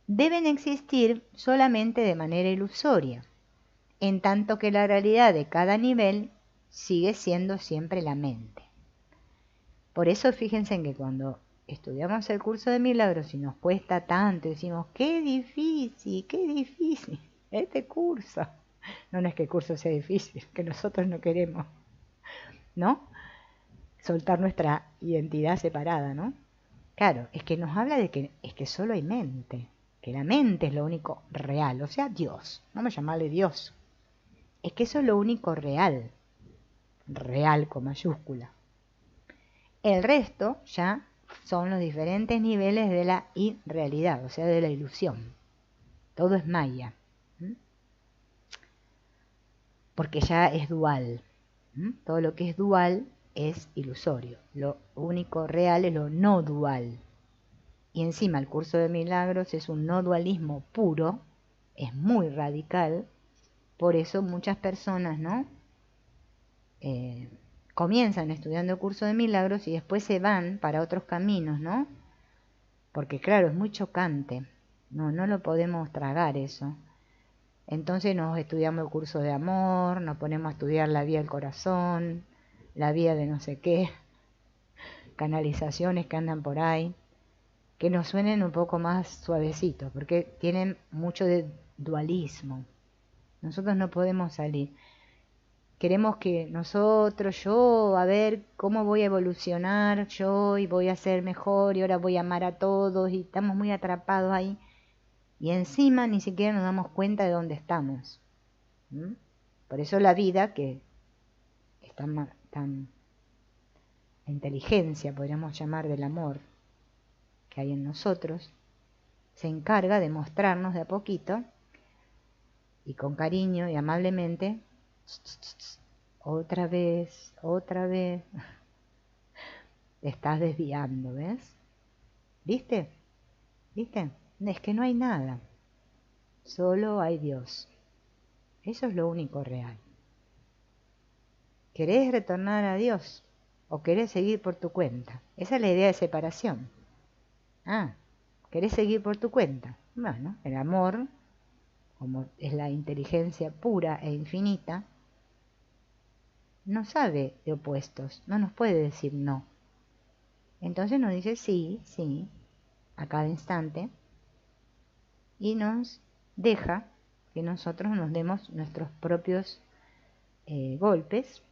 deben existir solamente de manera ilusoria, en tanto que la realidad de cada nivel sigue siendo siempre la mente. Por eso fíjense en que cuando estudiamos el curso de milagros y nos cuesta tanto, decimos, qué difícil, este curso. No es que el curso sea difícil, que nosotros no queremos, ¿no? soltar nuestra identidad separada, ¿no? Claro, es que nos habla de que es que solo hay mente, que la mente es lo único real, o sea, Dios, vamos a llamarle Dios. Es que eso es lo único real, real con mayúscula. El resto ya son los diferentes niveles de la irrealidad, o sea, de la ilusión. Todo es maya, porque ya es dual. Todo lo que es dual es ilusorio. Lo único real es lo no dual. Y encima el curso de milagros es un no dualismo puro, es muy radical. Por eso muchas personas, ¿no? Comienzan estudiando el curso de milagros y después se van para otros caminos, ¿no? Porque claro, es muy chocante. No lo podemos tragar eso. Entonces nos estudiamos el curso de amor, nos ponemos a estudiar la vía del corazón, la vía de no sé qué, canalizaciones que andan por ahí, que nos suenen un poco más suavecitos, porque tienen mucho de dualismo. Nosotros no podemos salir. Queremos que nosotros, yo, a ver cómo voy a evolucionar yo y voy a ser mejor y ahora voy a amar a todos y estamos muy atrapados ahí. Y encima ni siquiera nos damos cuenta de dónde estamos. Por eso la vida, que es tan la inteligencia, podríamos llamar, del amor que hay en nosotros, se encarga de mostrarnos de a poquito y con cariño y amablemente, otra vez, te estás desviando, ¿ves? ¿Viste? Es que no hay nada, solo hay Dios. Eso es lo único real. ¿Querés retornar a Dios o querés seguir por tu cuenta? Esa es la idea de separación. ¿Querés seguir por tu cuenta? Bueno, el amor, como es la inteligencia pura e infinita, no sabe de opuestos, no nos puede decir no. Entonces nos dice sí, a cada instante, y nos deja que nosotros nos demos nuestros propios golpes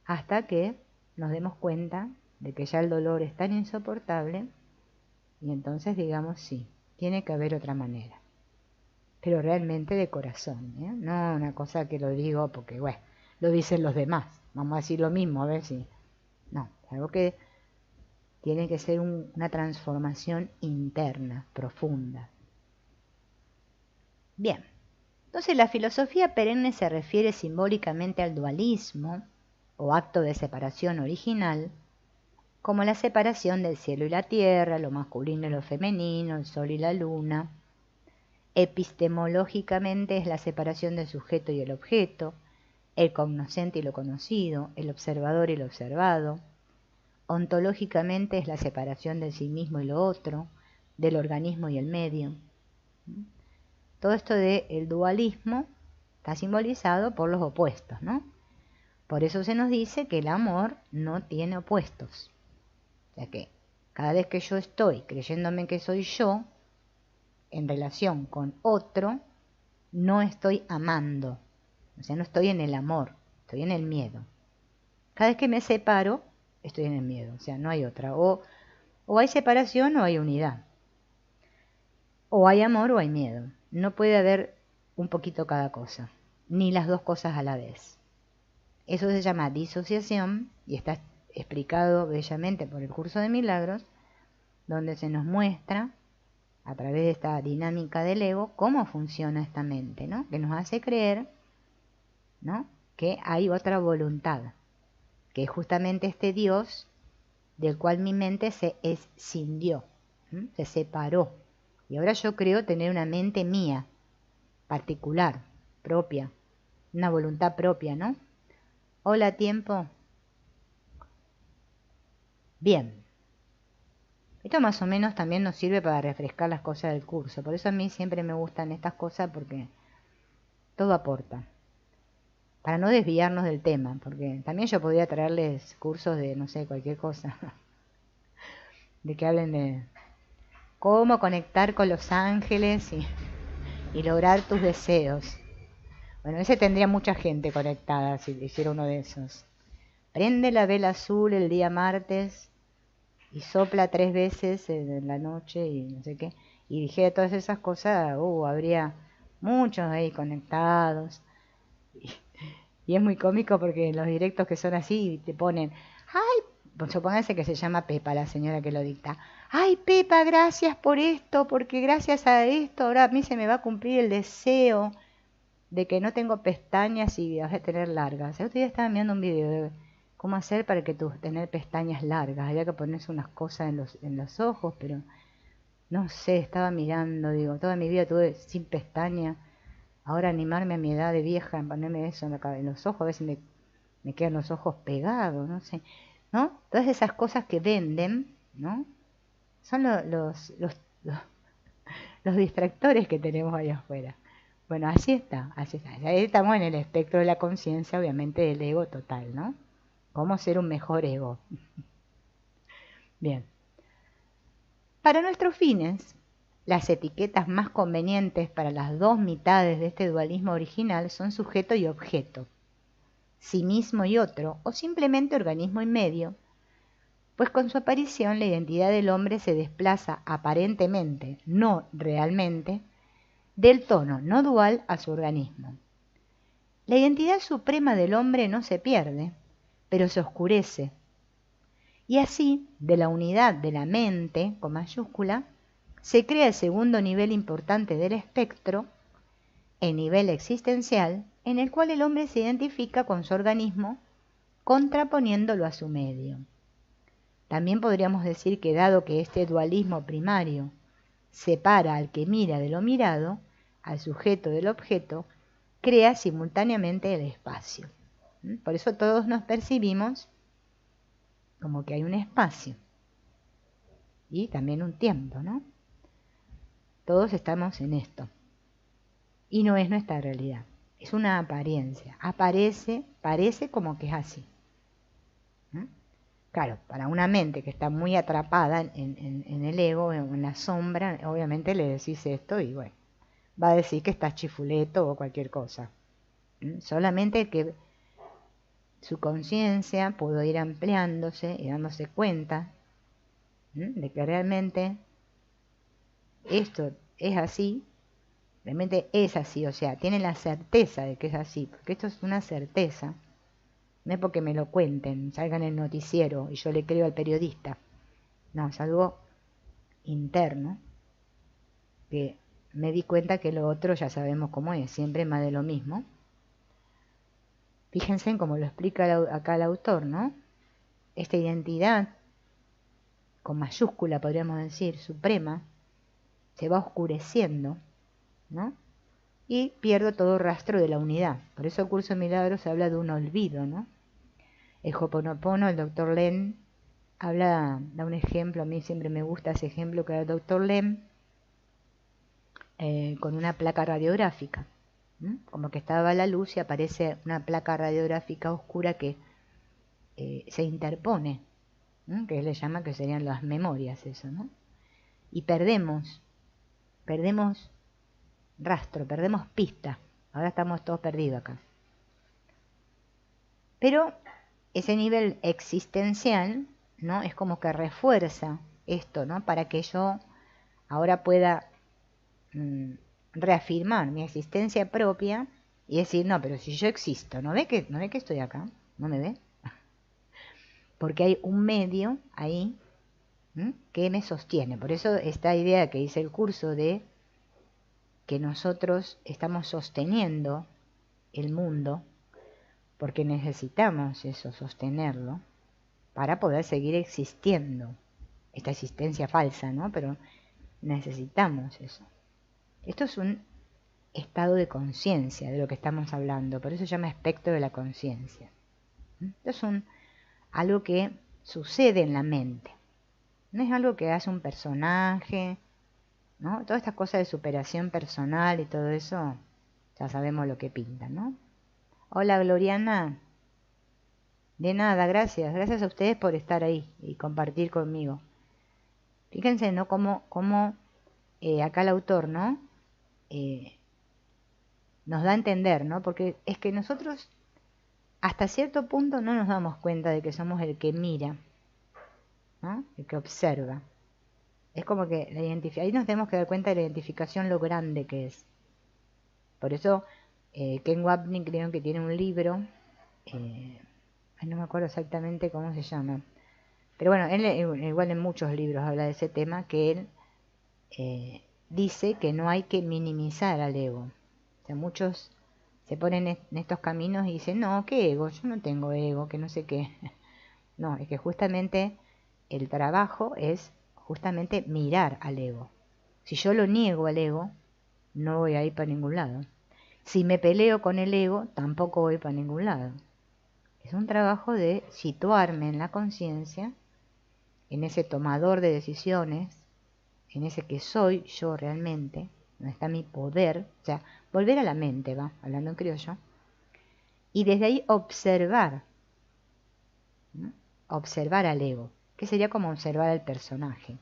hasta que nos demos cuenta de que ya el dolor es tan insoportable y entonces digamos sí, tiene que haber otra manera, pero realmente de corazón, no una cosa que lo digo porque bueno, lo dicen los demás, vamos a decir lo mismo a ver si no, algo que tiene que ser una transformación interna, profunda. Bien, entonces la filosofía perenne se refiere simbólicamente al dualismo o acto de separación original, como la separación del cielo y la tierra, lo masculino y lo femenino, el sol y la luna. Epistemológicamente es la separación del sujeto y el objeto, el cognoscente y lo conocido, el observador y lo observado. Ontológicamente es la separación del sí mismo y lo otro, del organismo y el medio. Todo esto del dualismo está simbolizado por los opuestos, ¿no? Por eso se nos dice que el amor no tiene opuestos. O sea que cada vez que yo estoy creyéndome que soy yo, en relación con otro, no estoy amando. O sea, no estoy en el amor, estoy en el miedo. Cada vez que me separo, estoy en el miedo. O sea, no hay otra. O hay separación o hay unidad. O hay amor o hay miedo. No puede haber un poquito cada cosa, ni las dos cosas a la vez. Eso se llama disociación y está explicado bellamente por el curso de milagros, donde se nos muestra a través de esta dinámica del ego cómo funciona esta mente, ¿no? Que nos hace creer, ¿no?, que hay otra voluntad, que es justamente este Dios del cual mi mente se escindió, se separó. Y ahora yo creo tener una mente mía, particular, propia, una voluntad propia, ¿no? Hola, tiempo. Bien. Esto más o menos también nos sirve para refrescar las cosas del curso. Por eso a mí siempre me gustan estas cosas porque todo aporta. Para no desviarnos del tema, porque también yo podría traerles cursos de, no sé, cualquier cosa. De que hablen de cómo conectar con los ángeles y lograr tus deseos. Bueno, ese tendría mucha gente conectada si hiciera uno de esos. prende la vela azul el día martes y sopla 3 veces en la noche y no sé qué, y dijera todas esas cosas, habría muchos ahí conectados. Y es muy cómico porque los directos que son así te ponen, ay, supónganse que se llama Pepa, la señora que lo dicta. Ay, Pepa, gracias por esto, porque gracias a esto ahora a mí se me va a cumplir el deseo de que no tengo pestañas y vas a tener largas. El otro día estaba mirando un video de cómo hacer para que tener pestañas largas. Había que ponerse unas cosas en los ojos, pero no sé, estaba mirando, digo, toda mi vida tuve sin pestañas. Ahora animarme a mi edad de vieja en ponerme eso en los ojos, a veces me quedan los ojos pegados, no sé, ¿no? Todas esas cosas que venden, ¿no? Son los distractores que tenemos allá afuera. Bueno, así está, así está. Ahí estamos en el espectro de la conciencia, obviamente, del ego total, ¿no? Cómo ser un mejor ego. Bien. Para nuestros fines, las etiquetas más convenientes para las dos mitades de este dualismo original son sujeto y objeto, sí mismo y otro, o simplemente organismo y medio, pues con su aparición la identidad del hombre se desplaza aparentemente, no realmente, del tono no dual a su organismo. La identidad suprema del hombre no se pierde, pero se oscurece. Y así, de la unidad de la mente, con mayúscula, se crea el segundo nivel importante del espectro, el nivel existencial, en el cual el hombre se identifica con su organismo, contraponiéndolo a su medio. También podríamos decir que dado que este dualismo primario separa al que mira de lo mirado, al sujeto del objeto, crea simultáneamente el espacio. Por eso todos nos percibimos como que hay un espacio y también un tiempo, ¿no? Todos estamos en esto y no es nuestra realidad, es una apariencia, parece como que es así. Claro, para una mente que está muy atrapada en el ego, en la sombra, obviamente le decís esto y bueno, va a decir que estás chifuleto o cualquier cosa. Solamente que su conciencia pudo ir ampliándose y dándose cuenta de que realmente esto es así, realmente es así, o sea, tiene la certeza de que es así, porque esto es una certeza. No es porque me lo cuenten, salga en el noticiero y yo le creo al periodista. No, es algo interno que me di cuenta que lo otro ya sabemos cómo es, siempre más de lo mismo. Fíjense en cómo lo explica acá el autor, ¿no? Esta identidad, con mayúscula podríamos decir, suprema, se va oscureciendo, ¿no? Y pierdo todo rastro de la unidad. Por eso el Curso de Milagros habla de un olvido, ¿no? El Ho'oponopono, el Dr. Len, da un ejemplo, a mí siempre me gusta ese ejemplo que da el Dr. Len, con una placa radiográfica. Como que estaba la luz y aparece una placa radiográfica oscura que se interpone, que él le llama que serían las memorias, eso, ¿no? Y perdemos rastro, perdemos pista. Ahora estamos todos perdidos acá. Pero ese nivel existencial, ¿no? Es como que refuerza esto, ¿no? Para que yo ahora pueda reafirmar mi existencia propia y decir, no, pero si yo existo, ¿no ve que estoy acá? ¿No me ve? Porque hay un medio ahí que me sostiene. Por eso esta idea que dice el curso de que nosotros estamos sosteniendo el mundo, porque necesitamos eso, sostenerlo, para poder seguir existiendo. Esta existencia falsa, ¿no? Pero necesitamos eso. Esto es un estado de conciencia de lo que estamos hablando, por eso se llama espectro de la conciencia. Esto es algo que sucede en la mente, no es algo que hace un personaje, ¿no? Todas estas cosas de superación personal y todo eso, ya sabemos lo que pinta, ¿no? Hola Gloriana, de nada, gracias a ustedes por estar ahí y compartir conmigo. Fíjense, ¿no? Cómo acá el autor, ¿no? Nos da a entender, ¿no? Porque es que nosotros hasta cierto punto no nos damos cuenta de que somos el que mira, ¿no? El que observa. Es como que ahí nos tenemos que dar cuenta de la identificación, lo grande que es. Por eso Ken Wapnick creo que tiene un libro, no me acuerdo exactamente cómo se llama, pero bueno, él igual en muchos libros habla de ese tema, que él dice que no hay que minimizar al ego. O sea, muchos se ponen en estos caminos y dicen, no, ¿qué ego? Yo no tengo ego, que no sé qué. No, es que justamente el trabajo es justamente mirar al ego. Si yo lo niego al ego, no voy a ir para ningún lado. Si me peleo con el ego, tampoco voy para ningún lado. Es un trabajo de situarme en la conciencia, en ese tomador de decisiones, en ese que soy yo realmente, donde está mi poder, o sea, volver a la mente, va, hablando en criollo, y desde ahí observar, ¿no? Observar al ego, que sería como observar al personaje.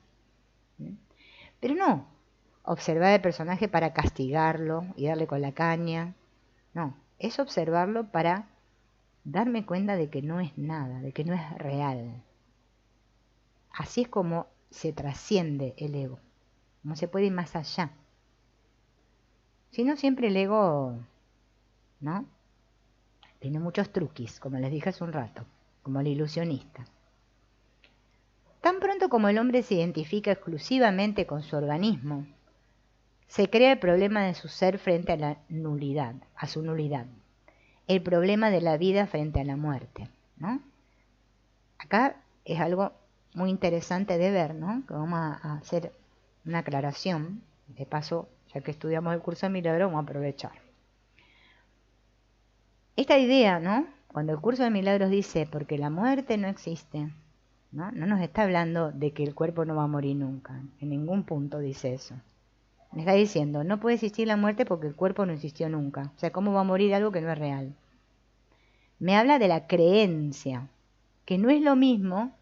¿No? Pero no observar al personaje para castigarlo y darle con la caña, no, es observarlo para darme cuenta de que no es nada, de que no es real. Así es como se trasciende el ego, como se puede ir más allá. Si no, siempre el ego, ¿no? Tiene muchos truquis, como les dije hace un rato, como el ilusionista. Tan pronto como el hombre se identifica exclusivamente con su organismo, se crea el problema de su ser frente a la nulidad, a su nulidad. El problema de la vida frente a la muerte, ¿no? Acá es algo muy interesante de ver, ¿no? Que vamos a hacer una aclaración. De paso, ya que estudiamos el curso de milagros, vamos a aprovechar. Esta idea, ¿no? Cuando el curso de milagros dice, porque la muerte no existe, ¿no? No nos está hablando de que el cuerpo no va a morir nunca. En ningún punto dice eso. Me está diciendo, no puede existir la muerte porque el cuerpo no existió nunca. O sea, ¿cómo va a morir algo que no es real? Me habla de la creencia, que no es lo mismo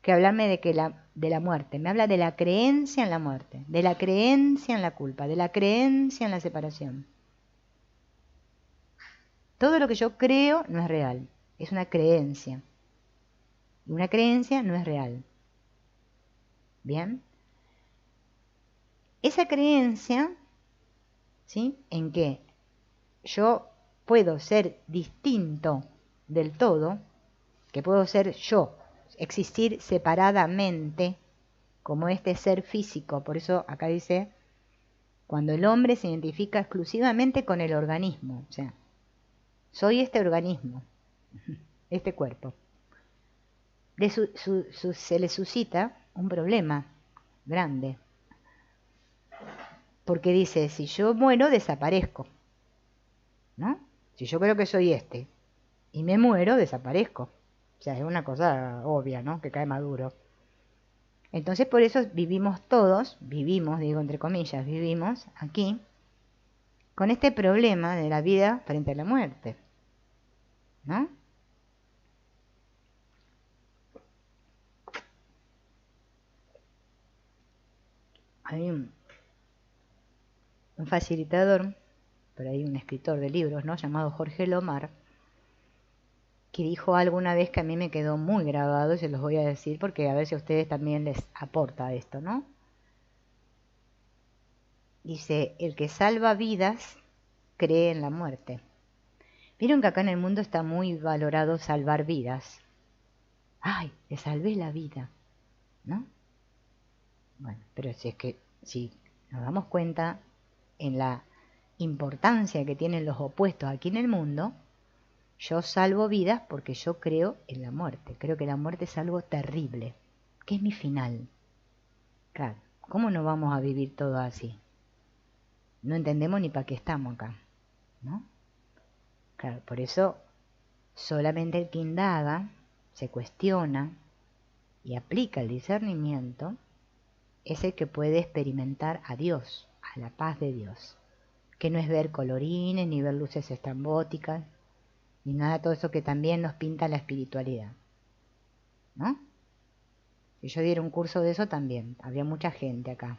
que hablarme de la muerte. Me habla de la creencia en la muerte, de la creencia en la culpa, de la creencia en la separación. Todo lo que yo creo no es real, es una creencia. Y una creencia no es real. ¿Bien? Esa creencia, ¿sí? En que yo puedo ser distinto del todo, que puedo ser yo, existir separadamente como este ser físico. Por eso acá dice, cuando el hombre se identifica exclusivamente con el organismo, o sea, soy este organismo, este cuerpo. Se le suscita un problema grande, porque dice, si yo muero, desaparezco, ¿no? Si yo creo que soy este, y me muero, desaparezco. O sea, es una cosa obvia, ¿no? Que cae maduro. Entonces, por eso vivimos, digo entre comillas, vivimos aquí, con este problema de la vida frente a la muerte, ¿no? Hay un facilitador, por ahí un escritor de libros, ¿no? Llamado Jorge Lomar, que dijo alguna vez que a mí me quedó muy grabado, y se los voy a decir porque a ver si a ustedes también les aporta esto, ¿no? Dice, el que salva vidas cree en la muerte. Vieron que acá en el mundo está muy valorado salvar vidas. ¡Ay, le salvé la vida! ¿No? Bueno, pero si es que si nos damos cuenta en la importancia que tienen los opuestos aquí en el mundo, yo salvo vidas porque yo creo en la muerte. Creo que la muerte es algo terrible, que es mi final. Claro, ¿cómo no vamos a vivir todo así? No entendemos ni para qué estamos acá, ¿no? Claro, por eso solamente el que indaga, se cuestiona y aplica el discernimiento es el que puede experimentar a Dios, a la paz de Dios, que no es ver colorines, ni ver luces estrambóticas, ni nada de todo eso que también nos pinta la espiritualidad, ¿no? Si yo diera un curso de eso también, habría mucha gente acá.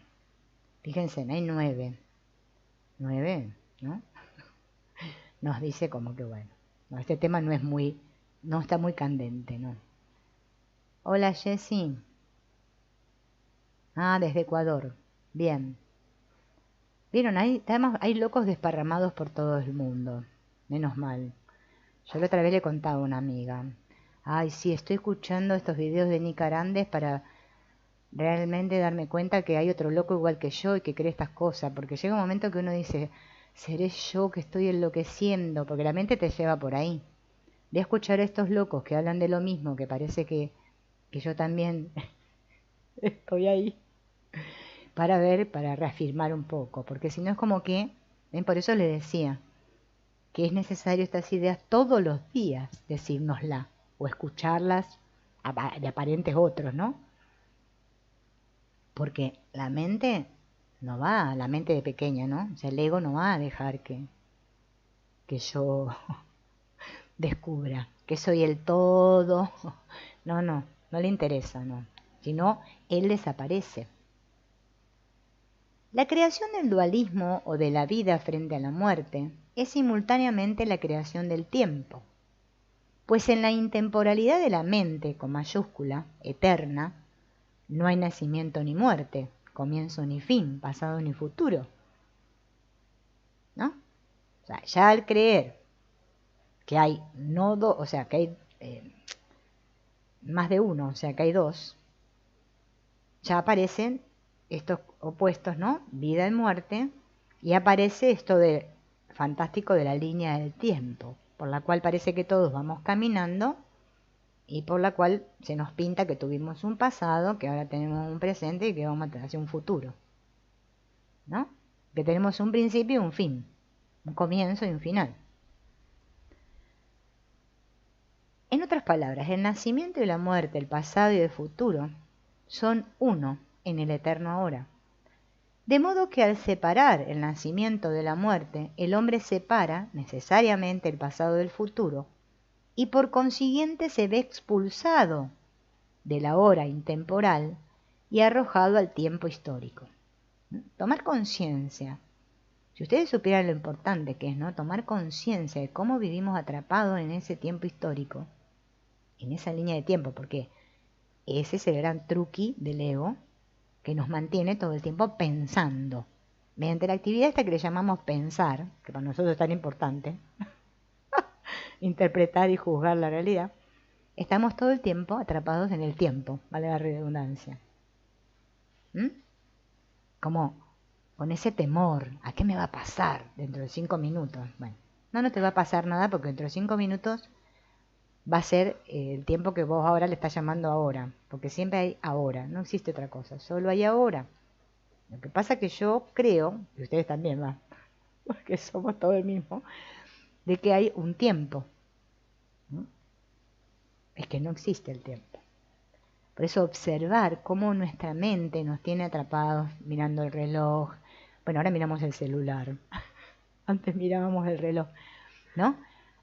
Fíjense, hay 9, ¿no? Nos dice como que bueno. No, este tema no está muy candente, ¿no? Hola, Jessy. Ah, desde Ecuador. Bien. Vieron, además hay locos desparramados por todo el mundo. Menos mal. Yo la otra vez le contaba a una amiga. Ay, sí, estoy escuchando estos videos de Nick Arandes para realmente darme cuenta que hay otro loco igual que yo y que cree estas cosas. Porque llega un momento que uno dice, ¿seré yo que estoy enloqueciendo? Porque la mente te lleva por ahí. Voy a escuchar a estos locos que hablan de lo mismo, que parece que yo también estoy ahí. Para ver, para reafirmar un poco. Porque si no es como que, ¿ven? Por eso le decía que es necesario estas ideas todos los días decírnosla o escucharlas de aparentes otros, ¿no? Porque la mente no va, la mente de pequeña, ¿no? O sea, el ego no va a dejar que yo descubra que soy el todo. No, no, no le interesa, no. Si no, él desaparece. La creación del dualismo o de la vida frente a la muerte es simultáneamente la creación del tiempo, pues en la intemporalidad de la mente, con mayúscula, eterna, no hay nacimiento ni muerte, comienzo ni fin, pasado ni futuro, ¿no? O sea, ya al creer que hay o sea, que hay más de uno, o sea, que hay dos, ya aparecen estos opuestos, ¿no? Vida y muerte, y aparece esto de fantástico de la línea del tiempo, por la cual parece que todos vamos caminando y por la cual se nos pinta que tuvimos un pasado, que ahora tenemos un presente y que vamos a hacia un futuro, ¿no? Que tenemos un principio y un fin, un comienzo y un final. En otras palabras, el nacimiento y la muerte, el pasado y el futuro, son uno en el eterno ahora. De modo que al separar el nacimiento de la muerte, el hombre separa necesariamente el pasado del futuro y por consiguiente se ve expulsado de la hora intemporal y arrojado al tiempo histórico. Tomar conciencia. Si ustedes supieran lo importante que es, ¿no? Tomar conciencia de cómo vivimos atrapados en ese tiempo histórico, en esa línea de tiempo, porque ese es el gran truqui del ego que nos mantiene todo el tiempo pensando. Mediante la actividad esta que le llamamos pensar, que para nosotros es tan importante, interpretar y juzgar la realidad, estamos todo el tiempo atrapados en el tiempo, vale la redundancia. Como con ese temor, ¿a qué me va a pasar dentro de 5 minutos? Bueno, no te va a pasar nada porque dentro de 5 minutos va a ser el tiempo que vos ahora le estás llamando ahora, porque siempre hay ahora, no existe otra cosa, solo hay ahora. Lo que pasa es que yo creo, y ustedes también van, porque somos todo el mismo, de que hay un tiempo. ¿No? Es que no existe el tiempo. Por eso observar cómo nuestra mente nos tiene atrapados mirando el reloj. Bueno, ahora miramos el celular. Antes mirábamos el reloj, ¿no?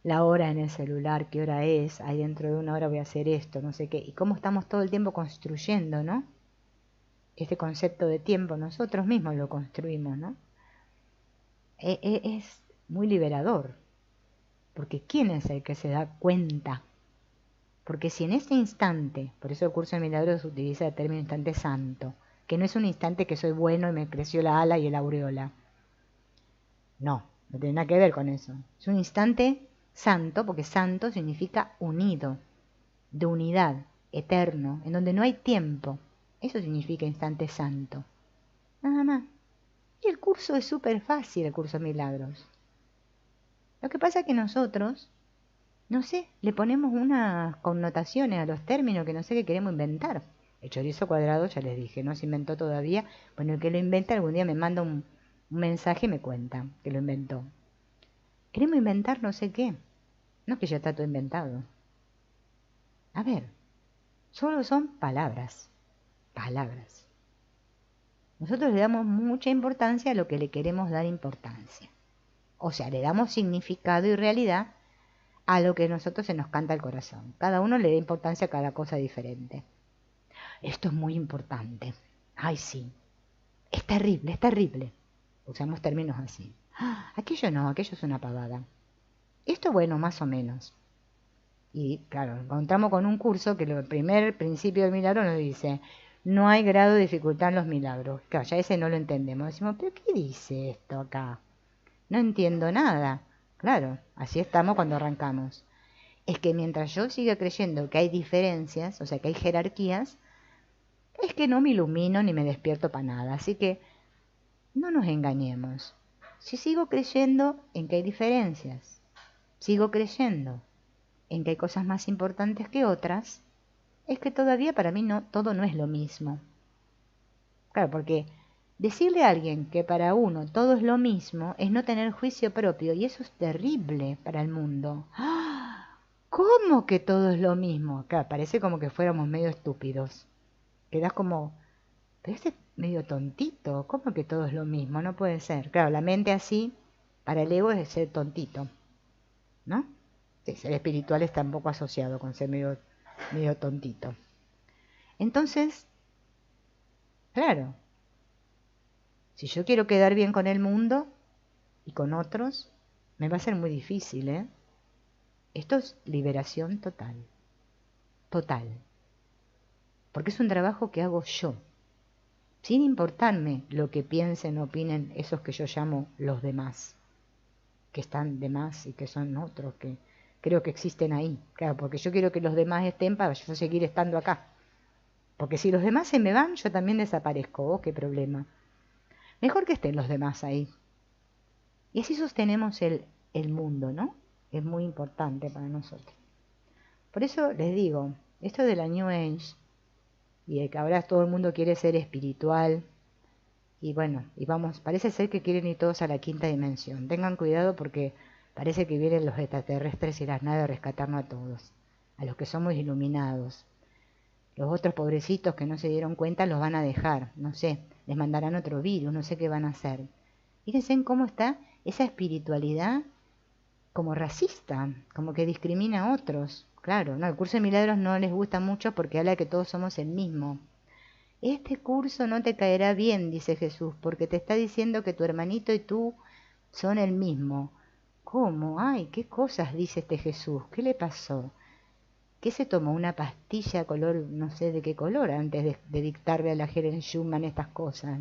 La hora en el celular, qué hora es, ahí dentro de una hora voy a hacer esto, no sé qué. Y cómo estamos todo el tiempo construyendo, ¿no? Este concepto de tiempo, nosotros mismos lo construimos, ¿no? Es muy liberador, porque ¿quién es el que se da cuenta? Porque si en este instante, por eso el curso de milagros utiliza el término instante santo, que no es un instante que soy bueno y me creció la ala y el aureola. No, no tiene nada que ver con eso. Es un instante santo, porque santo significa unido, de unidad, eterno, en donde no hay tiempo. Eso significa instante santo. Nada más. Y el curso es súper fácil, el curso de milagros. Lo que pasa es que nosotros, no sé, le ponemos unas connotaciones a los términos que no sé qué queremos inventar. El chorizo cuadrado, ya les dije, no se inventó todavía. Bueno, el que lo inventa algún día me manda un mensaje y me cuenta que lo inventó. Queremos inventar no sé qué. No es que ya está todo inventado. A ver, solo son palabras. Palabras. Nosotros le damos mucha importancia a lo que le queremos dar importancia. O sea, le damos significado y realidad a lo que a nosotros se nos canta el corazón. Cada uno le da importancia a cada cosa diferente. Esto es muy importante. Ay, sí. Es terrible, es terrible. Usamos términos así. Aquello no, aquello es una pavada. Esto, bueno, más o menos. Y claro, encontramos con un curso que el primer principio del milagro nos dice, no hay grado de dificultad en los milagros. Claro, ya ese no lo entendemos. Decimos, pero ¿qué dice esto acá? No entiendo nada. Claro, así estamos cuando arrancamos. Es que mientras yo siga creyendo que hay diferencias, o sea, que hay jerarquías, es que no me ilumino ni me despierto para nada. Así que no nos engañemos. Si sigo creyendo en que hay diferencias, sigo creyendo en que hay cosas más importantes que otras, es que todavía para mí no, todo no es lo mismo. Claro, porque decirle a alguien que para uno todo es lo mismo es no tener juicio propio y eso es terrible para el mundo. ¡Ah! ¿Cómo que todo es lo mismo? Claro, parece como que fuéramos medio estúpidos. Quedás como, pero este es medio tontito, ¿cómo que todo es lo mismo? No puede ser. Claro, la mente así, para el ego es ser tontito, ¿no? Sí, ser espiritual está un poco asociado con ser medio tontito. Entonces, claro, si yo quiero quedar bien con el mundo y con otros, me va a ser muy difícil, ¿eh? Esto es liberación total, total. Porque es un trabajo que hago yo, sin importarme lo que piensen o opinen esos que yo llamo los demás, que están de más y que son otros, que creo que existen ahí. Claro, porque yo quiero que los demás estén para yo seguir estando acá. Porque si los demás se me van, yo también desaparezco. Oh, qué problema. Mejor que estén los demás ahí. Y así sostenemos el mundo, ¿no? Es muy importante para nosotros. Por eso les digo, esto de la New Age, y de que ahora todo el mundo quiere ser espiritual, y bueno, y vamos, parece ser que quieren ir todos a la quinta dimensión. Tengan cuidado porque parece que vienen los extraterrestres y las naves a rescatarnos a todos, a los que somos iluminados. Los otros pobrecitos que no se dieron cuenta los van a dejar, no sé, les mandarán otro virus, no sé qué van a hacer. Fíjense en cómo está esa espiritualidad como racista, como que discrimina a otros. Claro, no, el curso de milagros no les gusta mucho porque habla de que todos somos el mismo. Este curso no te caerá bien, dice Jesús, porque te está diciendo que tu hermanito y tú son el mismo. ¿Cómo? Ay, qué cosas dice este Jesús. ¿Qué le pasó? ¿Qué se tomó? Una pastilla color, no sé de qué color, antes de dictarle a la Helen Schumann estas cosas.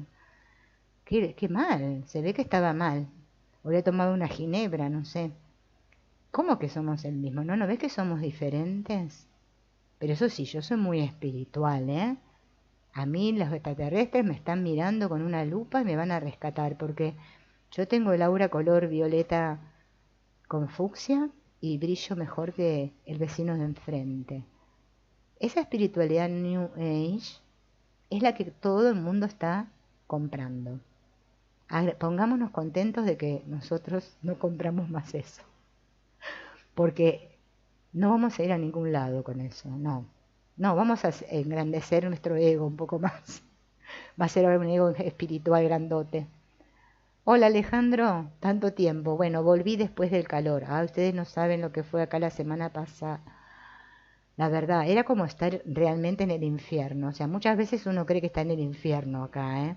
Qué mal, se ve que estaba mal. O había tomado una ginebra, no sé. ¿Cómo que somos el mismo? ¿No? ¿No ves que somos diferentes? Pero eso sí, yo soy muy espiritual, ¿eh? A mí los extraterrestres me están mirando con una lupa y me van a rescatar, porque yo tengo el aura color violeta con fucsia y brillo mejor que el vecino de enfrente. Esa espiritualidad New Age es la que todo el mundo está comprando. Pongámonos contentos de que nosotros no compramos más eso, porque no vamos a ir a ningún lado con eso, no. No, vamos a engrandecer nuestro ego un poco más. Va a ser ahora un ego espiritual grandote. Hola Alejandro, tanto tiempo. Bueno, volví después del calor. Ah, ustedes no saben lo que fue acá la semana pasada. La verdad, era como estar realmente en el infierno. O sea, muchas veces uno cree que está en el infierno acá, ¿eh?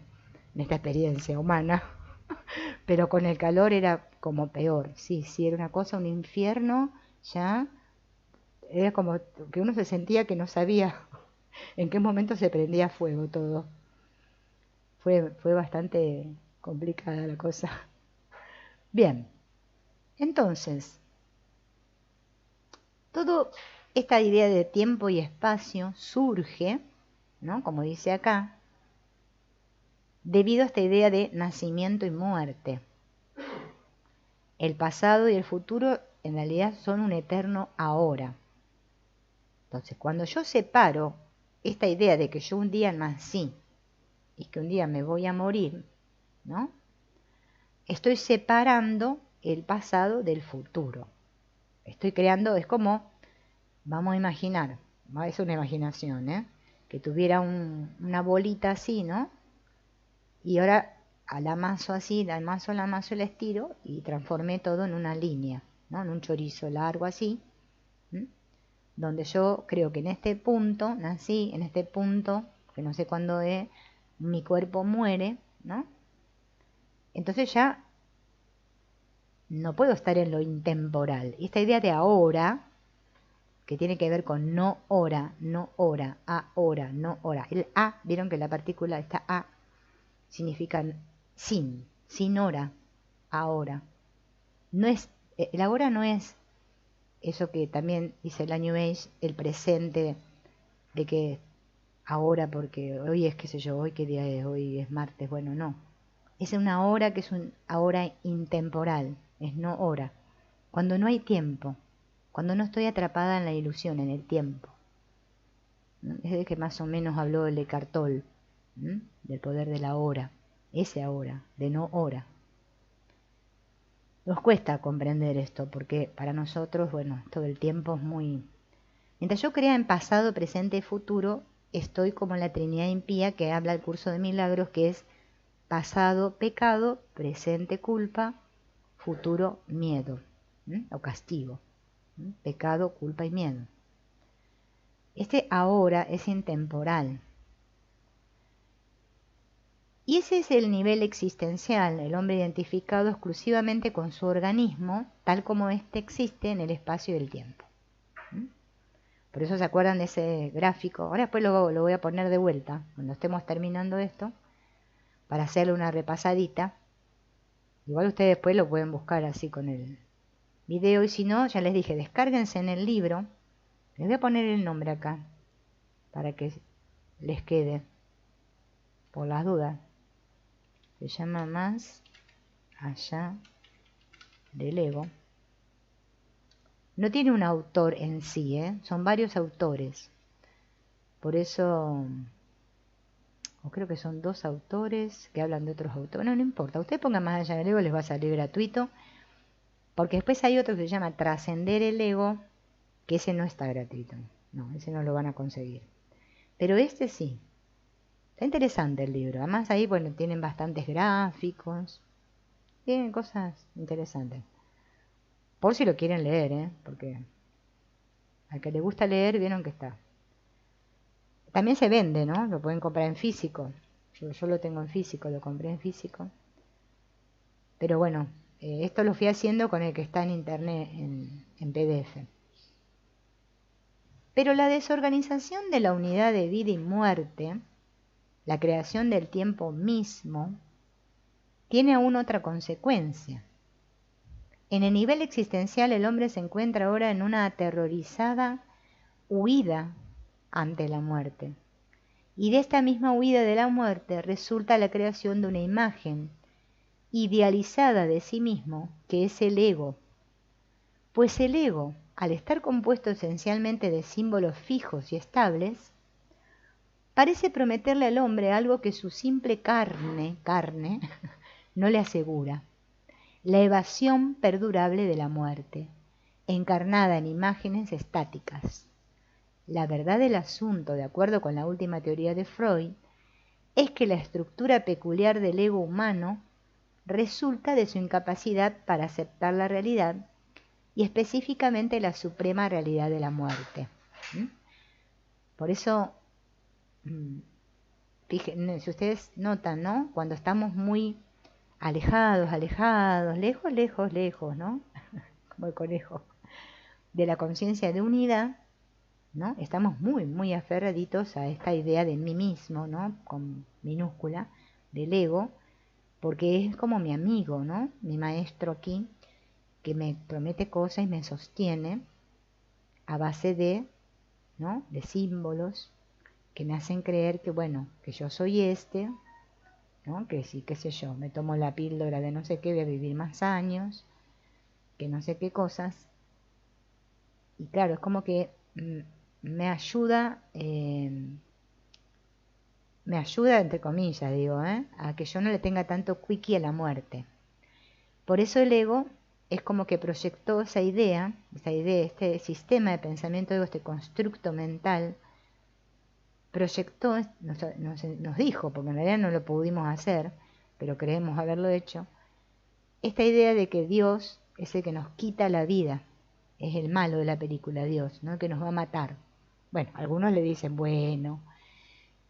En esta experiencia humana. Pero con el calor era como peor. Sí, sí, era una cosa, un infierno ya. Era como que uno se sentía que no sabía en qué momento se prendía fuego todo. Fue bastante complicada la cosa. Bien, entonces, toda esta idea de tiempo y espacio surge, ¿no? Como dice acá, debido a esta idea de nacimiento y muerte. El pasado y el futuro en realidad son un eterno ahora. Entonces, cuando yo separo esta idea de que yo un día nací y que un día me voy a morir, ¿no? Estoy separando el pasado del futuro. Estoy creando, es como, vamos a imaginar, es una imaginación, ¿eh? Que tuviera una bolita así, ¿no? Y ahora la amaso así, la amaso, la estiro y transformé todo en una línea, ¿no? En un chorizo largo así, ¿m? Donde yo creo que en este punto nací, en este punto, que no sé cuándo es, mi cuerpo muere, ¿no? Entonces ya no puedo estar en lo intemporal. Y esta idea de ahora, que tiene que ver con no hora, ahora, no hora. El a, vieron que la partícula, esta a, significa sin hora, ahora. No es, el ahora no es eso que también dice la New Age, el presente, de que ahora porque hoy es, qué sé yo, hoy qué día es, hoy es martes, bueno, no. Es una hora que es un ahora intemporal, es no hora. Cuando no hay tiempo, cuando no estoy atrapada en la ilusión, en el tiempo. Es de que más o menos habló el Eckhart Tolle, del poder de la hora, ese ahora, de no hora. Nos cuesta comprender esto, porque para nosotros, bueno, todo el tiempo es muy... Mientras yo crea en pasado, presente y futuro, estoy como en la Trinidad impía que habla el curso de milagros, que es pasado pecado, presente culpa, futuro miedo, o castigo. Pecado, culpa y miedo. Este ahora es intemporal. Y ese es el nivel existencial, el hombre identificado exclusivamente con su organismo, tal como éste existe en el espacio y el tiempo. Por eso se acuerdan de ese gráfico. Ahora después lo voy a poner de vuelta, cuando estemos terminando esto, para hacerle una repasadita. Igual ustedes después lo pueden buscar así con el video, y si no, ya les dije, descárguense en el libro. Les voy a poner el nombre acá, para que les quede, por las dudas. Se llama Más allá del ego. No tiene un autor en sí, son varios autores. Por eso, o creo que son dos autores que hablan de otros autores. No, no importa. Ustedes pongan Más allá del ego, les va a salir gratuito. Porque después hay otro que se llama Trascender el ego, que ese no está gratuito. No, ese no lo van a conseguir. Pero este sí. Está interesante el libro. Además ahí, bueno, tienen bastantes gráficos. Tienen cosas interesantes. Por si lo quieren leer, porque al que le gusta leer, vieron que está. También se vende, ¿no? Lo pueden comprar en físico. Yo lo tengo en físico, lo compré en físico. Pero bueno, esto lo fui haciendo con el que está en internet, en PDF. Pero la desorganización de la unidad de vida y muerte, la creación del tiempo mismo, tiene aún otra consecuencia. En el nivel existencial el hombre se encuentra ahora en una aterrorizada huida ante la muerte. Y de esta misma huida de la muerte resulta la creación de una imagen idealizada de sí mismo, que es el ego. Pues el ego, al estar compuesto esencialmente de símbolos fijos y estables, parece prometerle al hombre algo que su simple carne, no le asegura: la evasión perdurable de la muerte, encarnada en imágenes estáticas. La verdad del asunto, de acuerdo con la última teoría de Freud, es que la estructura peculiar del ego humano resulta de su incapacidad para aceptar la realidad, y específicamente la suprema realidad de la muerte. Por eso, fíjense, si ustedes notan, ¿no? Cuando estamos muy alejados, lejos, ¿no? Como el conejo, de la conciencia de unidad, ¿no? Estamos muy aferraditos a esta idea de mí mismo, ¿no? Con minúscula, del ego, porque es como mi amigo, ¿no? Mi maestro aquí, que me promete cosas y me sostiene a base de, ¿no? De símbolos que me hacen creer que, bueno, que yo soy ¿no? Que sí, qué sé yo, me tomo la píldora de no sé qué, voy a vivir más años, que no sé qué cosas. Y claro, es como que me ayuda, entre comillas, digo, a que yo no le tenga tanto quickie a la muerte. Por eso el ego es como que proyectó esa idea, este sistema de pensamiento ego, este constructo mental, proyectó, nos dijo, porque en realidad no lo pudimos hacer, pero creemos haberlo hecho, esta idea de que Dios es el que nos quita la vida, es el malo de la película Dios, ¿no? Que nos va a matar. Bueno, algunos le dicen, bueno,